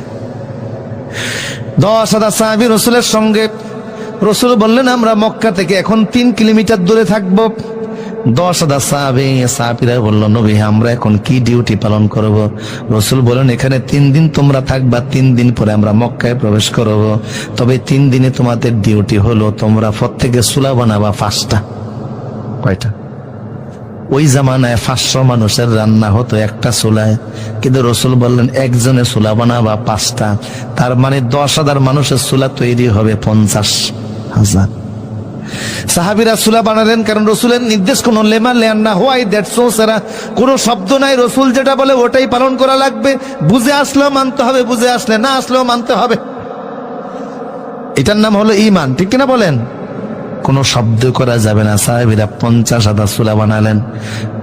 10,000 সাহাবী রাসূলের সঙ্গে। রাসূল বললেন আমরা মক্কা থেকে এখন 3 কিলোমিটার দূরে থাকবো। 10,000 সাহাবীরা বলল, নবী আমরা এখন কি ডিউটি পালন করব? রাসূল বলেন, এখানে 3 দিন তোমরা থাকবা, 3 দিন পরে আমরা মক্কায় প্রবেশ করব। তবে 3 দিনে তোমাদের ডিউটি হলো তোমরা প্রত্যেকে চুলা বানাবা 5টা। কয়টা? ওই জামানায় 500 মানুষের রান্না হতো একটা চুলায়, কিন্তু রাসূল বললেন একজনে চুলা বানাবা 5টা। তার মানে 10,000 মানুষের চুলা তৈরি হবে 50,000। সাহাবীরা চুলা বানালেন, কারণ রাসূলের নির্দেশ কোন লেমা লেন না, হোয়াই দ্যাট সো সারা কোনো শব্দ নাই। রাসূল যেটা বলে ওটাই পালন করা লাগবে। বুঝে আসলেও মানতে হবে, বুঝে আসলে না আসলেও মানতে হবে। এটার নাম হলো ঈমান, ঠিক কিনা বলেন? কোনো শব্দ করা যাবে না। সাহাবীরা 50,000 চুলা বানালেন।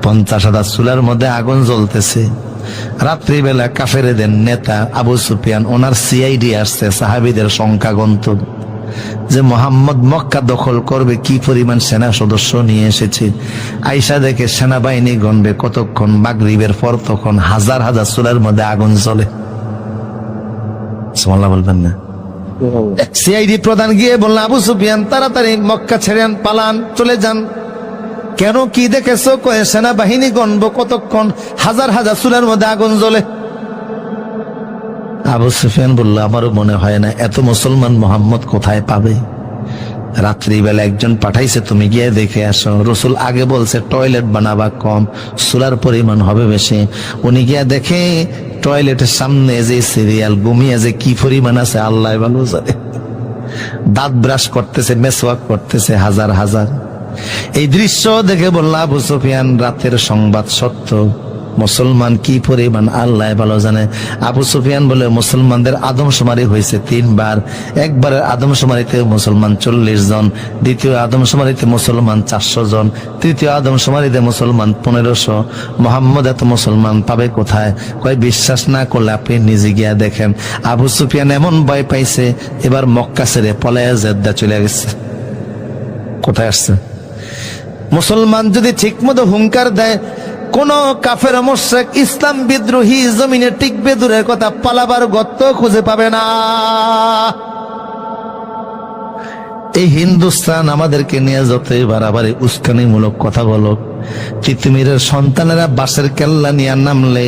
50,000 চুলার মধ্যে আগুন জ্বলতেছে। রাত্রিবেলা কাফেরদের নেতা আবু সুফিয়ান, ওনার সিআইডি আসছে সাহাবীদের সংখ্যা গণত, যে মোহাম্মদ মক্কা দখল করবে, কি পরিমাণ সেনা সদস্য নিয়ে এসেছে। আয়েশা দেখে সেনাবাহিনী গণবে কতক্ষণ, মাগরিবের পর তখন 1000 চুলার মধ্যে আগুন জ্বলে। সুবহানাল্লাহ বলবেন না? সিআইডি প্রধান গিয়ে বলল, আবু সুফিয়ান তাড়াতাড়ি মক্কা ছেড়েন, পালান, চলে যান। কেন, কি দেখেছো? কয়ে সেনাবাহিনী গণব কতক্ষণ, 1000 চুলার মধ্যে আগুন জ্বলে। আবু সুফিয়ান বলল, আমারও মনে হয় না, এত মুসলমান মোহাম্মদ কোথায় পাবে? রাত্রিবেলা একজন পাঠাইছে, তুমি গিয়ে দেখে আসো। রসুল আগে বলছে টয়লেট বানাবা কম, চুলার পরিমাণ হবে বেশি। উনি গিয়া দেখে টয়লেটের সামনে যে সিরিয়াল ঘুমিয়ে যে কি পরিমাণ আছে আল্লাহ ভালো জানে। দাঁত ব্রাশ করতেছে, মেসওয়াক করতেছে হাজার হাজার। এই দৃশ্য দেখে বলল আবু সুফিয়ান, রাতের সংবাদ সত্য, মুসলমান কি পরিমাণ আল্লাহ ভালো জানে। আবু সুফিয়ান বলে, মুসলমানদের আদমশুমারি হয়েছে 3 বার। একবারের আদমশুমারিতে মুসলমান 40 জন, দ্বিতীয় আদমশুমারিতে মুসলমান 400 জন, তৃতীয় আদমশুমারিতে মুসলমান 1500। মোহাম্মদ এত মুসলমান পাবে কোথায়? কয় বিশ্বাস না করলে আপনি নিজে গিয়া দেখেন। আবু সুফিয়ান এমন ভয় পাইছে, এবার মক্কা ছেড়ে পলায়া জেদ্দা চলে গেছে। কোথায় আসছে? মুসলমান যদি ঠিক মতো হুঙ্কার দেয়, কোন কাফের মুশরিক ইসলাম বিদ্রোহী জমিনে টিকবে দূরের কথা, পালাবার গর্ত খুঁজে পাবে না। এই হিন্দুস্তান আমাদেরকে নিয়ে যতই বাড়াবাড়ি উস্কানিমূলক কথা বলো, তিতুমিরের সন্তানেরা বাঁশের কেল্লা নিয়ে নামলে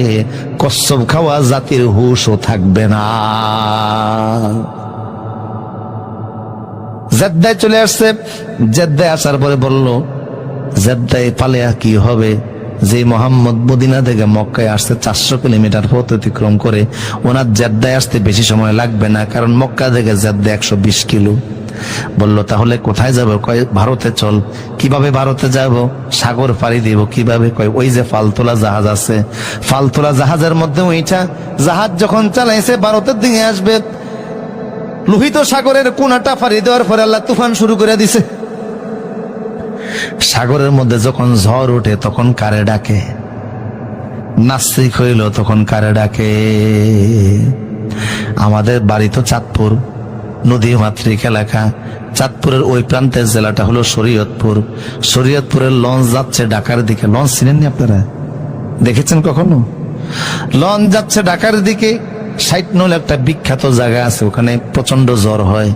কচ্ছপ খাওয়া জাতির হুশও থাকবে না। জেদ্দায় চলে আসছে। জেদ্দায় আসার পরে বলল, জেদ্দায় পালেয়া কি হবে? যে মোহাম্মদ মদিনা থেকে মক্কায় আসতে 400 কিলোমিটার পথ অতিক্রম করে, ওনার জেদ্দায় আসতে বেশি সময় লাগবে না, কারণ মক্কা থেকে জেদ্দা 120 কিলো। বলল তাহলে কোথায় যাব? কয় ভারতে চল। কিভাবে ভারতে যাব? সাগর পাড়ি দিব। কিভাবে? কয় ওই যে ফালতোলা জাহাজ আছে, ফালতোলা জাহাজের মধ্যে ওইটা জাহাজ যখন চালাইছে ভারতের দিকে আসবে, লোহিত সাগরের কোনাটা পাড়ি দেওয়ার পরে আল্লাহ তুফান শুরু করে দিছে। সাগরের মধ্যে যখন ঝড় ওঠে তখন কারে ডাকে? নাস্তিক হইল তখন কারে ডাকে? আমাদের বাড়ি তো চাঁদপুর, নদী মাতৃক এলাকা। চাঁদপুরের ওই প্রান্তের জেলাটা হলো শরীয়তপুর। শরীয়তপুরের লঞ্চ যাচ্ছে ঢাকার দিকে। লঞ্চ চিনেননি আপনারা? দেখেছেন কখনো? লঞ্চ যাচ্ছে ঢাকার দিকে। 60 নল একটা বিখ্যাত জায়গা আছে, ওখানে প্রচন্ড ঝড় হয়।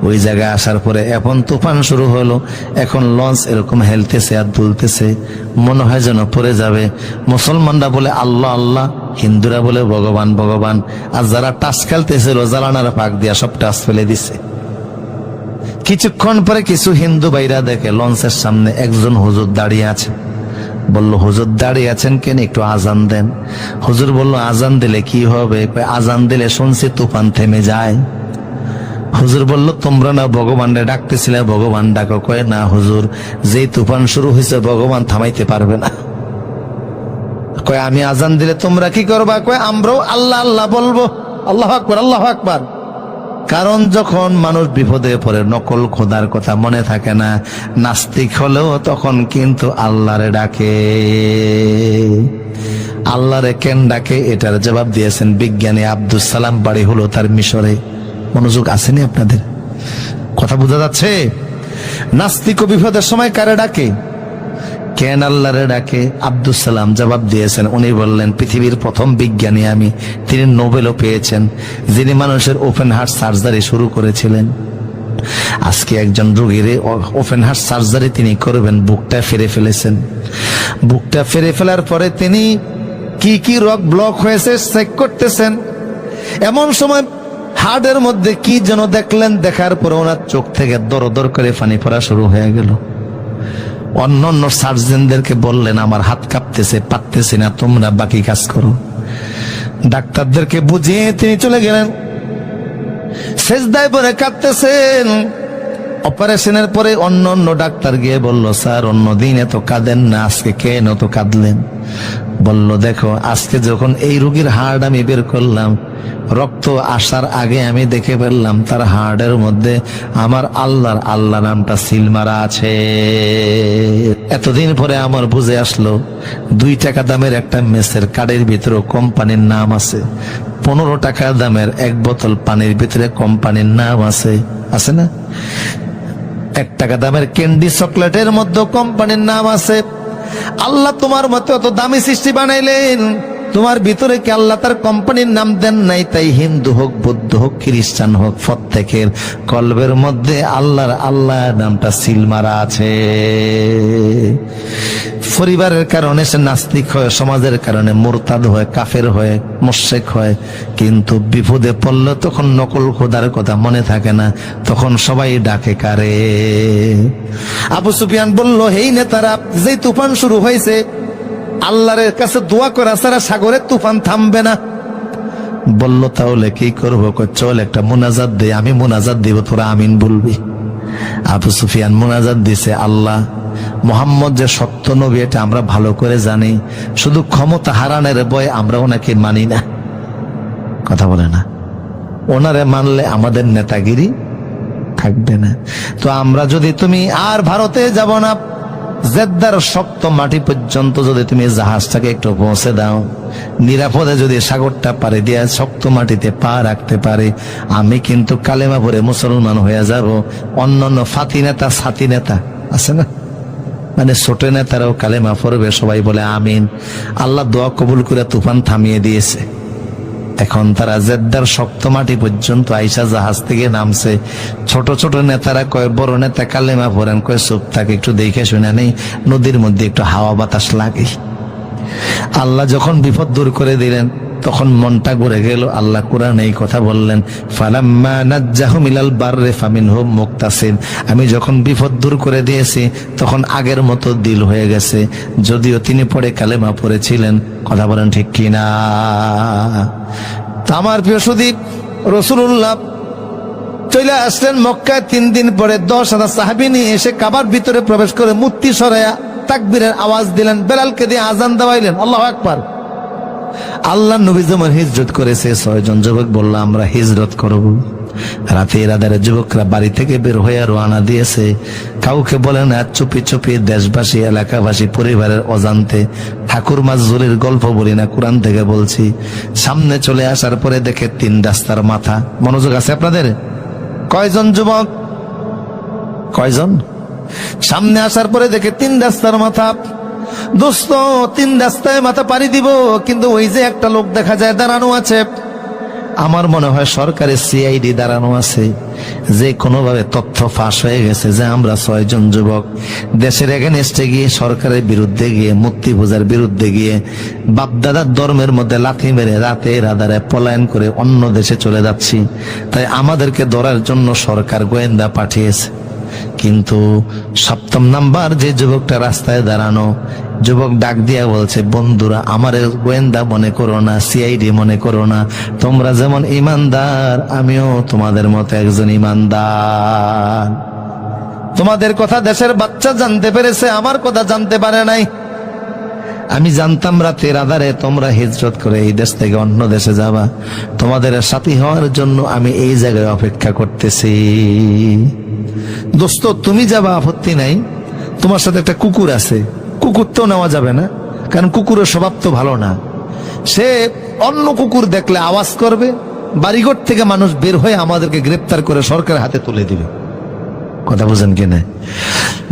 ওই জায়গায় আসার পরে এখন তুফান শুরু হলো। এখন লঞ্চ এরকম হেলতেছে আর দুলতেছে, মনে হয় যেন পড়ে যাবে। মুসলমানরা বলে আল্লাহ আল্লাহ, হিন্দুরা বলে ভগবান ভগবান। আর যারা টাস খেলতেছিল জ্বালানার পাক দিয়া সব টাস ফেলে দিছে। কিছুক্ষণ পরে কিছু হিন্দু ভাইরা দেখে লঞ্চের সামনে একজন হুজুর দাঁড়িয়ে আছে। বলল, হুজুর দাঁড়িয়ে আছেন কেন? একটু আজান দেন। হুজুর বলল, আজান দিলে কি হবে? আজান দিলে শুনছি তুফান থেমে যায়। হুজুর বলল, তোমরা না ভগবানরে ডাকতেছিলে, ভগবান ডাকো। কয় না হুজুর, যেই তুফান শুরু হয়েছে ভগবান থামাইতে পারবে না। কয় আমি আজান দিলে তোমরা কি করবা? কয় আমরাও আল্লাহ আল্লাহ বলবো। আল্লাহু আকবার, আল্লাহু আকবার। কারণ যখন মানুষ বিপদে পড়ে নকল খোদার কথা মনে থাকে না, নাস্তিক হলেও তখন কিন্তু আল্লাহরে ডাকে। আল্লাহরে কেন ডাকে? এটার জবাব দিয়েছেন বিজ্ঞানী আব্দুস সালাম, বাড়ি হলো তার মিশরে। মনোযোগ আসেনি আপনাদের? কথা বোঝা যাচ্ছে? নাস্তিক বিপদের সময় কারে ডাকে? কেন আল্লাহরে ডাকে? আব্দুস সালাম জবাব দিয়েছেন, উনি বললেন পৃথিবীর প্রথম বিজ্ঞানী আমি। তিনি নোবেলও পেয়েছেন, যিনি মানুষের ওপেন হার্ট সার্জারি শুরু করেছিলেন। আজকে একজন রোগীর ওপেন হার্ট সার্জারি তিনি করবেন, বুকটা ফেরে ফেলেছেন। বুকটা ফেরে ফেলার পরে তিনি কি কি রোগ ব্লক হয়েছে চেক করতেছেন। এমন সময় হার্টের মধ্যে কি যেন দেখলেন, দেখার পরে ওনার চোখ থেকে দর দর করে পানি পড়া শুরু হয়ে গেল। অন্য অন্য সার্জনদেরকে বললেন, আমার হাত কাঁপতেছে, পারতেছি না, তোমরা বাকি কাজ করো। ডাক্তারদেরকে বুঝিয়ে তিনি চলে গেলেন। সেজদায় পরে কাঁদতেছেন। অপারেশনের পরে অন্য অন্য ডাক্তার গিয়ে বলল, স্যার অন্যদিন এত কাঁদেন না, আজকে কেন এত কাঁদলেন? বলল, দেখো আজকে যখন এই রোগীর হাড় আমি বের করলাম, রক্ত আসার আগে আমি দেখে ফেললাম তার হাড়ের মধ্যে আমার আল্লাহ নামটা সিল মারা আছে। এতদিন পরে আমার বুঝে আসলো 2 টাকা দামের একটা মেসের কার্ডের ভিতরে কোম্পানির নাম আছে, 15 টাকা দামের 1 বোতল পানির ভিতরে কোম্পানির নাম আছে। আছে না? 1 টাকা দামের ক্যান্ডি চকলেটের মধ্যে কোম্পানির নাম আছে। আল্লাহ তোমার মতো অত দামি সৃষ্টি বানাইলেন, তোমার ভিতরে কি আল্লাহ তার কোম্পানির নাম দেন নাই? তাই হিন্দু হোক, বৌদ্ধ হোক, খ্রিস্টান হোক, প্রত্যেকের কলবের মধ্যে আল্লাহর আল্লাহ নামটা সিল মারা আছে। পরিবারের কারণে সে নাস্তিক হয়, সমাজের কারণে মুরতাদ হয়, কাফের হয়, মুশরিক হয়, কিন্তু বিপদে পড়লে তখন নকল খোদার কথা মনে থাকে না, তখন সবাই ডাকে কারে? আবু সুফিয়ান বলল, হেই নেতারা, যে তুফান শুরু হয়েছে আল্লাহর কাছে দোয়া করা ছাড়া সাগরের তুফান থামবে না। বলল, তাহলে কি করবো? চল একটা মুনাজাত দে, আমি মুনাজাত দিব, তোরা আমিন বলবি। আবু সুফিয়ান মুনাজাত দিছে, আল্লাহ, মোহাম্মদ যে সত্য নবী এটা আমরা ভালো করে জানি, শুধু ক্ষমতা হারানোর ভয় আমরা ওনাকে মানি না। কথা বলে না, ওনারে মানলে আমাদের নেতাগিরি থাকবে না। তো আমরা যদি, তুমি আর ভারতে যাব না, জেদ্দার শক্ত মাটি পর্যন্ত যদি তুমি জাহাজটাকে একটু পৌঁছে দাও, নিরাপদে যদি সাগরটা পাড়ি দিয়ে শক্ত মাটিতে পা রাখতে পারে, আমি কিন্তু কালেমা পড়ে মুসলমান হয়ে যাব। অন্যান্য ফাতি নেতা, সাথী নেতা আছে না, মানে ছোট নেতারাও কালেমা পড়বে, সবাই বলে আমিন। আল্লাহ দোয়া কবুল করে তুফান থামিয়ে দিয়েছে। এখন তারা জেদ্দার শক্ত মাটি পর্যন্ত আইসা জাহাজ থেকে নামছে। ছোট ছোট নেতারা কয়, বড় নেতা কালেমা পড়েন, কয় চুপ থাকে, একটু দেখে শুনে নেই, নদীর মধ্যে একটু হাওয়া বাতাস লাগে। আল্লাহ যখন বিপদ দূর করে দিলেন তখন মনটা ঘুরে গেল। আল্লাহ কোরআনে এই কথা বললেন, ফালাম্মা নাজ্জাহুম ইলাল বাররি ফামিনহুম মুক্তাসিদ। আমি যখন বিপদ দূর করে দিয়েছি তখন আগের মতো দিল হয়ে গেছে, যদিও তিনি পরে কালেমা পড়েছিলেন। কথা বলেন ঠিক কিনা? তা আমার প্রিয় সুদীপ, রাসূলুল্লাহ চলে আসলেন মক্কায়। 3 দিন পরে 10,000 সাহাবী নিয়ে এসে কাবার ভিতরে প্রবেশ করে মূর্তি সরাইয়া তাকবীরের আওয়াজ দিলেন, বেলালকে দিয়ে আজান দেওয়াইলেন, আল্লাহু আকবার। আল্লাহ নবী যেমন হিজরত করেছে, 6 জন যুবক বলল আমরা হিজরত করব। রাতের আধারে যুবকরা বাড়ি থেকে বের হয়ে রওনা দিয়েছে। কাউকে বলে না, চুপি চুপি দেশবাসী, এলাকাবাসী, পরিবারের অজান্তে ঠাকুর মাজুরির গল্প বলি না, কোরআন থেকে বলছি। সামনে চলে আসার পরে দেখে 3 রাস্তার মাথা। মনোযোগ আছে আপনাদের? কয়জন যুবক? কয়জন? সামনে আসার পরে দেখে 3 রাস্তার মাথা। দোস্ত, 3 রাস্তায় মাথা পাড়ি দিব, কিন্তু ওই যে একটা লোক দেখা যায় দাঁড়ানো আছে, আমার মনে হয় সরকারি সিআইডি দাঁড়ানো আছে, যে কোনোভাবে তথ্য ফাঁস হয়ে গেছে যে আমরা 6 জন যুবক দেশের এগেনস্টে গিয়ে, সরকারের বিরুদ্ধে গিয়ে, মূর্তি পূজার বিরুদ্ধে গিয়ে, বাপদাদার ধর্মের মধ্যে লাথি মেরে রাতের আধারে পলায়ন করে অন্য দেশে চলে যাচ্ছি। তাই আমাদেরকে ধরার জন্য সরকার গোয়েন্দা পাঠিয়েছে। কিন্তু 7ম নাম্বার যে যুবকটা রাস্তায় দাঁড়ানো, যুবক ডাক দিয়া বলছে, বন্ধুরা, আমার গোয়েন্দা মনে করো না, সিআইডি মনে করো না, তোমরা যেমন ইমানদার আমিও তোমাদের মতো একজন ইমানদার। তোমাদের কথা দেশের বাচ্চা জানতে পেরেছে, আমার কথা জানতে পারে নাই। আমি জানতাম রাতের আধারে তোমরা হিজরত করে এই দেশ থেকে অন্য দেশে যাবা, তোমাদের সাথী হওয়ার জন্য আমি এই জায়গায় অপেক্ষা করতেছি। দোস্ত, তুমি যাবা আপত্তি নাই, তোমার সাথে একটা কুকুর আছে, কুকুর তো নেওয়া যাবে না, কারণ কুকুরের স্বভাব তো ভালো না। সে অন্য কুকুর দেখলে আওয়াজ করবে, বাড়িঘর থেকে মানুষ বের হয়ে আমাদেরকে গ্রেপ্তার করে সরকারের হাতে তুলে দিবে। কথা বুঝেন কিনা?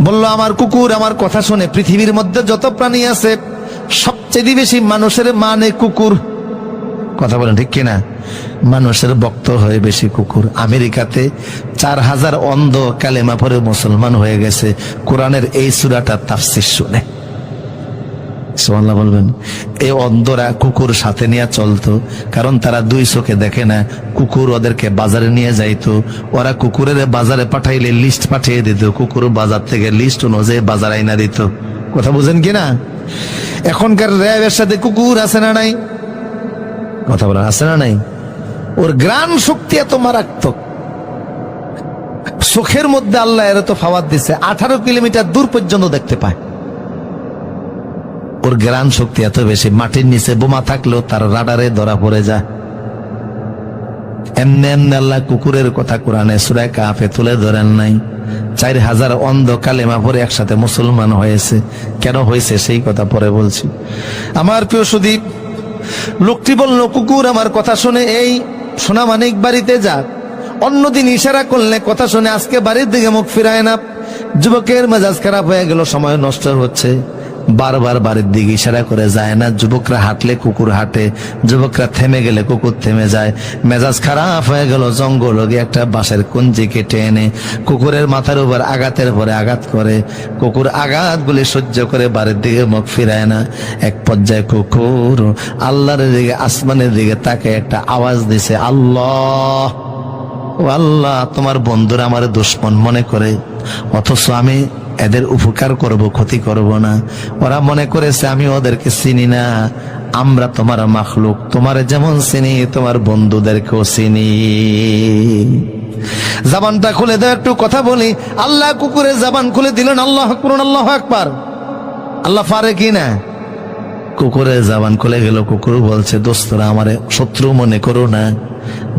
বললো, আমার কুকুর আমার কথা শুনে। পৃথিবীর মধ্যে যত প্রাণী আছে সবচেয়ে বেশি মানুষের মানে কুকুর। কথা বলেন ঠিক কিনা? মানুষের ভক্ত হয় বেশি কুকুর। আমেরিকাতে 4000 অন্ধ কালেমা পড়ে মুসলমান হয়ে গেছে কোরআনের এই সূরাটার তাফসীর শুনে। সুবহানাল্লাহ বলবেন। এই অন্ধরা কুকুর সাথে নিয়ে চলতো, কারণ তারা 2 চোখে দেখে না। কুকুর ওদেরকে বাজারে নিয়ে যাইতো, ওরা কুকুরের বাজারে পাঠাইলে লিস্ট পাঠিয়ে দিত, কুকুর বাজার থেকে লিস্ট অনুযায়ী বাজার আইনা দিত। কথা বুঝেন কিনা? এখনকার র্যাবের সাথে কুকুর আছে না নাই? কথা বলেন, আছে না নাই? ওর গ্রাণ শক্তি এত মারাত্মক, চোখের মধ্যে আল্লাহ এর তো ফাওয়াত দিছে, 18 কিলোমিটার দূর পর্যন্ত দেখতে পায়। ওর গ্রাণ শক্তি এত বেশি, মাটির নিচে বোমা থাকলেও তার রাডারে ধরা পড়ে যায়। এমনি এমনি আল্লাহ কুকুরের কথা কোরআনে সূরা কাফে তুলে ধরেন নাই। 4000 অন্ধ কালেমা পড়ে একসাথে মুসলমান হয়েছে। কেন হয়েছে সেই কথা পরে বলছি। আমার প্রিয় সুদীপ, লোকটি বলল, কুকুর আমার কথা শুনে এই সোনামানিক বাড়িতে যাক, অন্যদিন ইশারা করলে কথা শুনে আজকে বাড়ির দিকে মুখ ফিরায় না। যুবকের মেজাজ খারাপ হয়ে গেল, সময় নষ্ট হচ্ছে। বারবার বাড়ির দিকে ইশারা করে যায় না। যুবকরা হাঁটলে কুকুর হাঁটে, যুবকরা থেমে গেলে কুকুর থেমে যায়। মেজাজ খারাপ হয়ে গেল, জঙ্গল গিয়ে একটা বাঁশের কঞ্চি কেটে এনে কুকুরের মাথার উপর আঘাতের পরে আঘাত করে। কুকুর আঘাতগুলি সহ্য করে বাড়ির দিকে মুখ ফিরায় না। এক পর্যায়ে কুকুর আল্লাহর দিকে, আসমানের দিকে তাকে একটা আওয়াজ দিছে, আল্লাহ, ও আল্লাহ, তোমার বন্ধুরা আমার দুশ্মন মনে করে, অথচ আমি এদের উপকার করব, ক্ষতি করব না। ওরা মনে করেছে আমি ওদেরকে চিনি না। আমরা তোমার মাখলুক, তোমার যেমন চিনি তোমার বন্ধুদেরকেও চিনি। জবানটা খুলে দাও, একটু কথা বলি। আল্লাহ কুকুরের জবান খুলে দিলেন। আল্লাহ আকবার, আল্লাহু আকবার। আল্লাহ পারে কি না? কুকুরের জবান খুলে গেল। কুকুর বলছে, দোস্তরা আমারে শত্রু মনে করো না,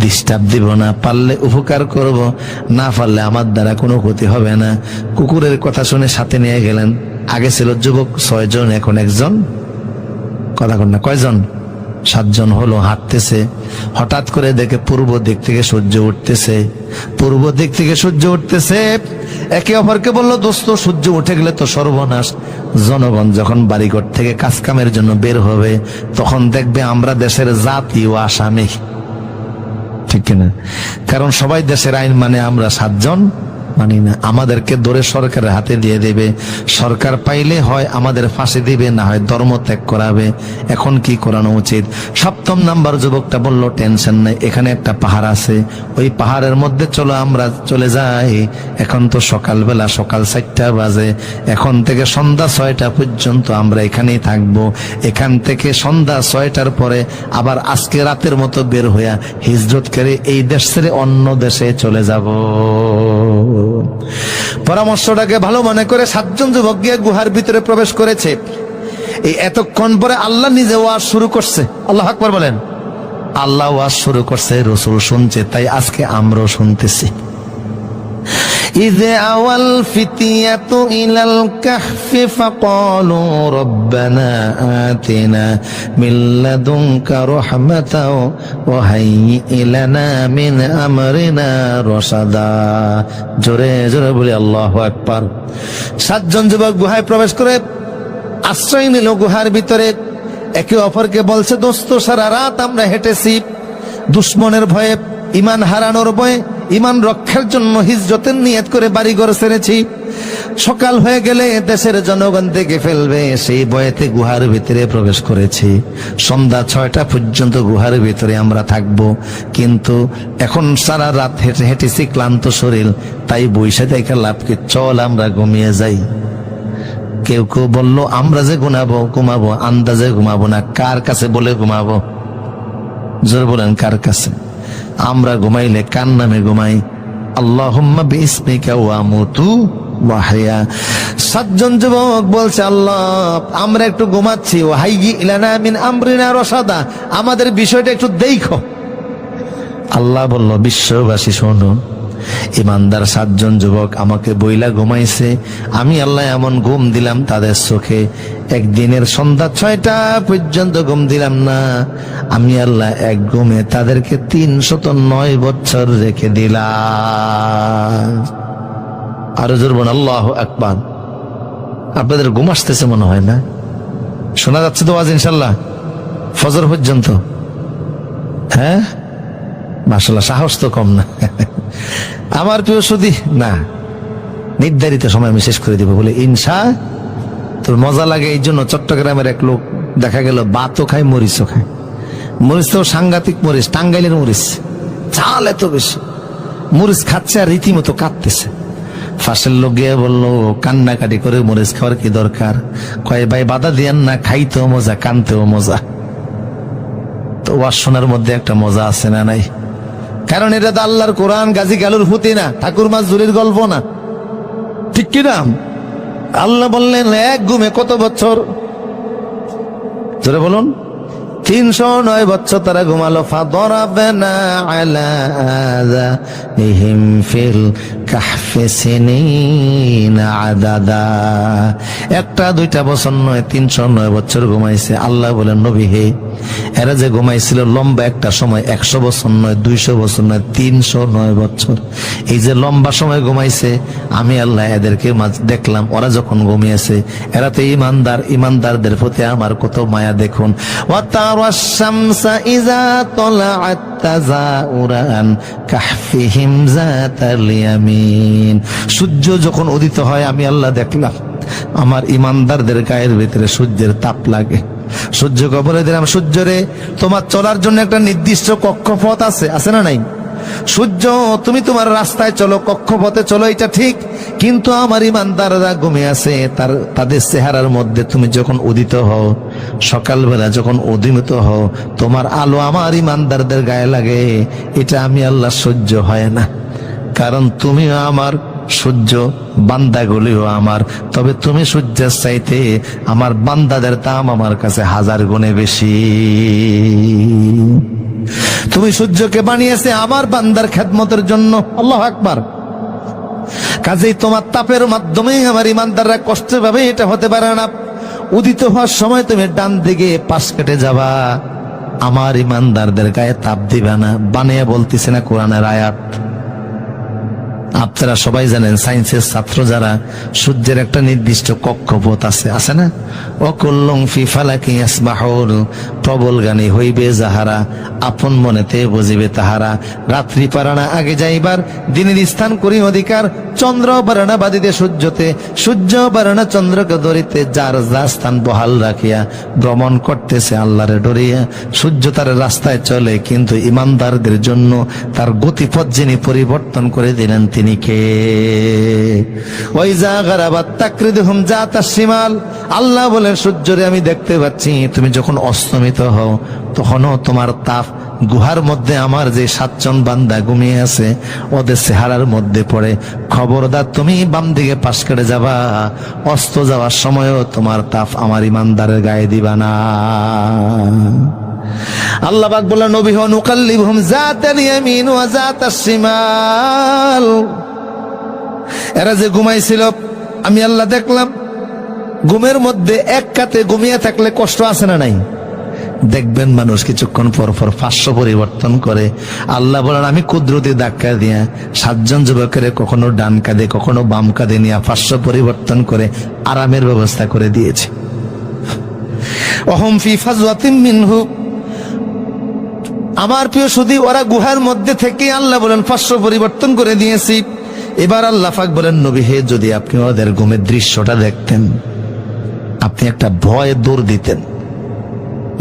ডিস্টার্ব দিব না, পারলে উপকার করব, না পারলে আমার দ্বারা কোনো ক্ষতি হবে না। কুকুরের কথা শুনে সাথে নিয়ে গেলেন। আগে ছিল যুবক 6 জন, এখন একজন। কথা কন না, কয়জন? 7 জন হলো। হাঁটতেছে, হঠাৎ করে দেখে পূর্ব দিক থেকে সূর্য উঠতেছে। পূর্ব দিক থেকে সূর্য উঠতেছে। একে অপরকে বলল, দোস্ত সূর্য উঠে গেলে তো সর্বনাশ। জনগণ যখন বাড়িঘর থেকে কাজ কামের জন্য বের হবে, তখন দেখবে আমরা দেশের জাতীয় আসামি, ঠিক কিনা? কারণ সবাই দেশের আইন মানে, আমরা 7 জন মানি না। আমাদেরকে ধরে সরকারের হাতে দিয়ে দেবে। সরকার পাইলে হয় আমাদের ফাঁসি দিবে, না হয় ধর্ম ত্যাগ করাবে। এখন কি করানো উচিত? 7ম নাম্বার যুবকটা বলল, টেনশন নাই, এখানে একটা পাহাড় আছে, ওই পাহাড়ের মধ্যে চলো আমরা চলে যাই। এখন তো সকালবেলা, সকাল 4টা বাজে, এখন থেকে সন্ধ্যা 6টা পর্যন্ত আমরা এখানেই থাকবো। এখান থেকে সন্ধ্যা 6টার পরে আবার আজকে রাতের মতো বের হইয়া হিজরত করে এই দেশ ছেড়ে অন্য দেশে চলে যাব। পরামর্শটাকে ভালো মনে করে 7 জন যুবক গিয়ে গুহার ভিতরে প্রবেশ করেছে। এই এতক্ষণ পরে আল্লাহ নিজে ওয়াজ শুরু করছে। আল্লাহু আকবার বলেন। আল্লাহ ওয়াজ শুরু করছে, রাসূল শুনছে, তাই আজকে আমরাও শুনতেছি। إذ أوى الفتية إلى الكهف فقالوا ربنا آتنا من لدنك رحمة وهيئ لنا من أمرنا رشدا। জোরে জোরে বলি আল্লাহু আকবার। 7 জন যুবক গুহায় প্রবেশ করে আশ্রয় নিল গুহার ভিতরে। একে অপরকে বলছে, দোস্ত সারা রাত আমরা হেঁটেছি, দুশ্মনের ভয়ে, ইমান হারানোর ভয়ে, ইমান রক্ষার জন্য হিজরতের নিয়ত করে বাড়িঘর ছেড়েছি। সকাল হয়ে গেলে দেশের জনগণ দেখে ফেলবে, সেই ভয়েতে গুহার ভিতরে প্রবেশ করেছি। সন্ধ্যা 6টা পর্যন্ত গুহার ভিতরে আমরা থাকব, কিন্তু এখন সারা রাত হেঁটে হেঁটেছি, ক্লান্ত শরীর, তাই বইসা দেখে লাভ কি, চল আমরা ঘুমিয়ে যাই। কেউ কেউ বলল, আমরা যে ঘুমাবো আন্দাজে ঘুমাবো না, কার কাছে বলে ঘুমাবো? জোর বলেন, কার কাছে? আমরা ঘুমাইলে কার নামে ঘুমাই? আল্লাহুম্মা বিইসমিকা ওয়া আমুতু ওয়া আহইয়া। 7 জন যুবক বলছে, আল্লাহ আমরা একটু ঘুমাচ্ছি, ওয়া হাইয়ি ইলানা মিন আমরিনা রাশাদা, আমাদের বিষয়টা একটু দেখো। আল্লাহ বলল, বিশ্ববাসী শোনো, ইমানদার 7 জন যুবক আমাকে বইলা ঘুমাইছে, আমি আল্লাহ এমন ঘুম দিলাম তাদের চোখে, একদিনের সন্ধ্যা 6টা পর্যন্ত ঘুম দিলাম না। আমি আল্লাহ এক ঘুমে তাদেরকে 309 বছর রেখে দিলাম। আরো জোর বলুন আল্লাহু আকবার। আপনাদের ঘুম আসতেছে মনে হয় না? শোনা যাচ্ছে তো আওয়াজ ইনশাল্লাহ ফজর পর্যন্ত? হ্যাঁ, মাশাআল্লাহ, সাহস তো কম না। আমার প্রিয় সুধী, না, নির্ধারিত সময় আমি শেষ করে দিব বলে ইনশা। তোর মজা লাগে এই জন্য চট্টগ্রামের এক লোক দেখা গেল ভাতও খায়, মরিচও খায়। মরিচ তো সাংঘাতিক মরিচ, টাঙ্গাইলের মরিচ, ঝাল এত বেশি। মরিচ খাচ্ছে আর রীতিমতো কাঁদতেছে। ফাঁসের লোক গিয়ে বললো, কান্নাকাটি করে মরিচ খাওয়ার কি দরকার? কয় ভাই বাধা দিয়েন না, খাইতেও মজা, কানতেও মজা। তো ওয়াজ শোনার মধ্যে একটা মজা আছে না নাই? কারণ এটা তো আল্লাহর কোরআন, গাজী গালুর ফুতি না, ঠাকুর মাজুরির গল্প না, ঠিক কিনা? আল্লাহ বললেন এক ঘুমে কত বছর? জোরে বলুন। 309 বছর তারা ঘুমালো। ফাদরাবনা আলা আযানিহিম ফিল কাহফি সিনিনা আদাদা। একটা দুইটা বছর নয়, 309 বছর ঘুমাইছে। আল্লাহ বলেন, নবী হে, এরা যে ঘুমাইছিল লম্বা একটা সময়, 100 বছর নয়, 200 বছর নয়, 309 বছর। এই যে লম্বা সময় ঘুমাইছে, আমি আল্লাহ এদেরকে দেখলাম, ওরা যখন ঘুমিয়েছে, এরা তো ইমানদার, ইমানদারদের প্রতি আমার কত মায়া দেখুন। ওয়া তারাশ শামসা ইযা তালাআত তাযাউরান কাহফিহিম যাতাল ইয়ামিন। সূর্য যখন উদিত হয়, আমি আল্লাহ দেখলাম আমার ইমানদারদের গায়ের ভিতরে সূর্যের তাপ লাগে। সূর্যকে বলে দিলাম, সূর্যরে, তোমার চলার জন্য একটা নির্দিষ্ট কক্ষপথ আছে, আছে না নাই? সূর্য, তুমি তোমার রাস্তায় চলো, কক্ষপথে চলো, এটা ঠিক, কিন্তু আমার ইমানদাররা ঘুমিয়ে আছে, তাদের চেহারার মধ্যে তুমি যখন উদিত হও, সকালবেলা যখন উদিত হও, তোমার আলো আমার ইমানদারদের গায়ে লাগে, এটা আমি আল্লাহ সহ্য হয় না। কারণ তুমিও আমার, সূর্য, বান্দাগুলিও আমার, তবে তুমি সূর্যের চাইতে আমার বান্দাদের দাম আমার কাছে 1000 গুণে বেশি। তুমি সূর্যকে বানিয়েছে আমার বান্দার খেদমতের জন্য। আল্লাহু আকবার। কাজেই তোমার তাপের মাধ্যমে আমার ইমানদাররা কষ্ট পাবে, এটা হতে পারে না। উদিত হওয়ার সময় তুমি ডান দিকে পাশ কেটে যাবা, আমার ইমানদারদের গায়ে তাপ দিবে না। বানিয়ে বলতেছে না কোরআনের আয়াত। আপনারা সবাই জানেন, সায়েন্সের ছাত্র যারা, সূর্যের একটা নির্দিষ্ট কক্ষপথ আছে, আছে না? অকুল্লুম ফি ফালাকি ইয়াসবাহুন। প্রবল গানী হইবে যাহারা, আপন মনেতে বুঝিবে তাহারা। রাত্রি পারানা আগে যাইবার, দিনের স্থান করি অধিকার। চন্দ্র বারানা বাদিতে সূর্যতে, সূর্য বারানা চন্দ্রকে ধরিতে। যার যা স্থান বহাল রাখিয়া ভ্রমণ করতেছে আল্লাহরে ডরিয়া। সূর্য তার রাস্তায় চলে, কিন্তু ইমানদারদের জন্য তার গতিপথ যিনি পরিবর্তন করে দিলেন তিনি কে? ওয়াইজা গারাবাত তাকরিদুহুম জাতাশ শিমাল। আল্লাহ বলেন, সূর্যরে আমি দেখতে পাচ্ছি, তুমি যখন অস্তমিত হও, তখনও তোমার তাপ গুহার মধ্যে আমার যে 7 জন বান্দা ঘুমিয়ে আছে, ওদের চেহারার মধ্যে পড়ে। খবরদার, তুমি বাম দিকে পাশ কেটে যাবা, অস্ত যাওয়ার সময়ও তোমার তাপ আমার ইমানদারের গায়ে দিবা না। আল্লাহ পাক বলেন, নবী হন, নুকাল্লিবুহুম যাতাল ইয়ামিন ওয়া যাতাশ শিমাল। এরা যে ঘুমাইছিল, আমি আল্লাহ দেখলাম, ঘুমের মধ্যে এক কাতে ঘুমিয়ে থাকলে কষ্ট আছে না নাই? দেখবেন মানুষ কিছুক্ষণ পর পর 500 পরিবর্তন করে। আল্লাহ বলেন, আমি কুদরতি ধাক্কা দিয়া 7 জন যুবকের কখনো ডান কাঁধে কখনো বাম কাঁধে নিয়ে 500 পরিবর্তন করে আরামের ব্যবস্থা করে দিয়েছে। অহম ফি ফাজওয়াতিন মিনহু। আমার প্রিয় সুধী, ওরা গুহার মধ্যে থেকে আল্লাহ বলেন 500 পরিবর্তন করে দিয়েছি। এবার আল্লাহ পাক বলেন, নবী হে, যদি আপনি ওদের ঘুমের দৃশ্যটা দেখতেন, আপনি একটা ভয়ে দৌড় দিতেন।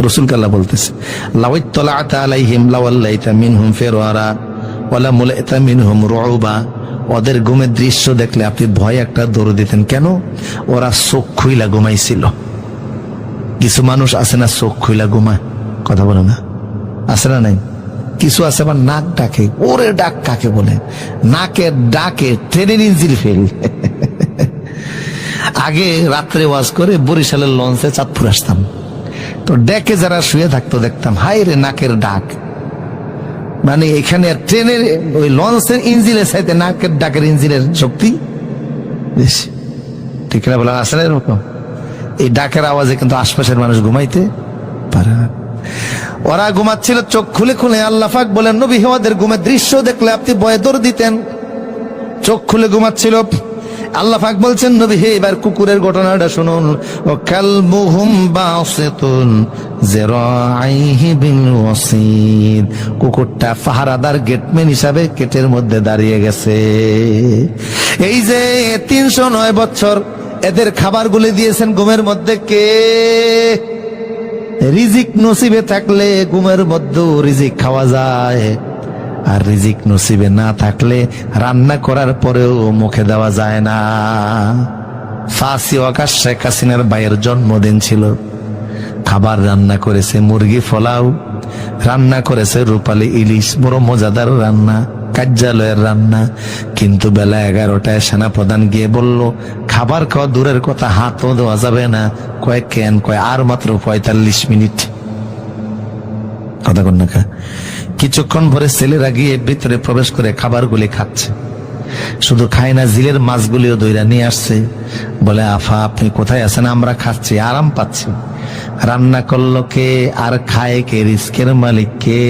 রাসূল আল্লাহ বলতেছে, লাওয়াইতালাতা আলাইহিম লাওয়াল্লাইতা মিনহুম ফিরআরা ওয়ালা মুলাইতা মিনহুম রুউবা। ওদের ঘুমের দৃশ্য দেখলে আপনি ভয়ে একটা দৌড় দিতেন। কেন? ওরা চোখ খুইলা ঘুমাইছিল। কিছু মানুষ আছে না, চোখ খুইলা ঘুমায়, কথা বলে না, আছে না নাই? কিছু আছে আবার নাক ডাকে। ওরে ডাক কাকে বলে? নাকের ডাকে ট্রেনের ইঞ্জিন ফেল। আগে রাত্রে ওয়াজ করে বরিশালের লঞ্চে চাঁদপুর আসতাম, তো ডেকে যারা শুয়ে থাকতো দেখতাম, হাই রে নাকের ডাক। মানে এখানে ট্রেনের ওই লঞ্চের ইঞ্জিনের সাথে নাকের ডাকের ইঞ্জিনের শক্তি বেশি। ঠিক না বলা আছে না? এরকম এই ডাকের আওয়াজে কিন্তু আশপাশের মানুষ ঘুমাইতে পারে না। ওরা ঘুমাচ্ছিল চোখ খুলে খুলে। আল্লাহ পাক বলেন, নবী হে, ওদের ঘুমের দৃশ্য দেখলে আপনি ভয়ে দৌড় দিতেন। চোখ খুলে ঘুমাচ্ছিল। আল্লাহ পাক বলছেন, নবী হে, এবার কুকুরের ঘটনাটা শুনুন। ও কালবুহুম বাসিতুন যিরাইহি বিল ওয়াসিদ। কুকুরটা পাহারাদার গেটম্যান হিসাবে গেটের মধ্যে দাঁড়িয়ে গেছে। এই যে 309 বছর এদের খাবারগুলি দিয়েছেন ঘুমের মধ্যে কে? রিজিক নসিবে থাকলে ঘুমের মধ্যেও রিজিক খাওয়া যায়, আর রিজিক নসিবে না থাকলে রান্না করার পরেও মুখে দেওয়া যায় না। 5 আগস্ট শেখ হাসিনার ভাইয়ের জন্মদিন ছিল। খাবার রান্না করেছে মুরগি পোলাও, রান্না করেছে রূপালী ইলিশ, বড় মজাদার রান্না, কার্যালয়ের রান্না। কিন্তু বেলা 11টায় সেনাপ্রধান গিয়ে বলল, খাবার খাওয়া দূরের কথা, হাতও দেওয়া যাবে না। কেন? আর মাত্র 45 মিনিট। কথা কন না। কিছুক্ষণ পরে ছেলেরা গিয়ে ভিতরে প্রবেশ করে খাবারগুলি খাচ্ছে। শুধু খায় না, জিলের মাছগুলিও দইরা নিয়ে আসছে। বলে আফা আপনি কোথায় আছেন? আমরা খাচ্ছি, আরাম পাচ্ছি। রান্না করলো কে আর খায় কে? রিস্কের মালিক কে?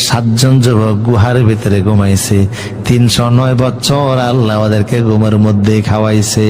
7 জন যুবক গুহার ভিতরে ঘুমাইছে। 309 বছর আল্লাহ ওদেরকে ঘুমের মধ্যে খাওয়াইছে।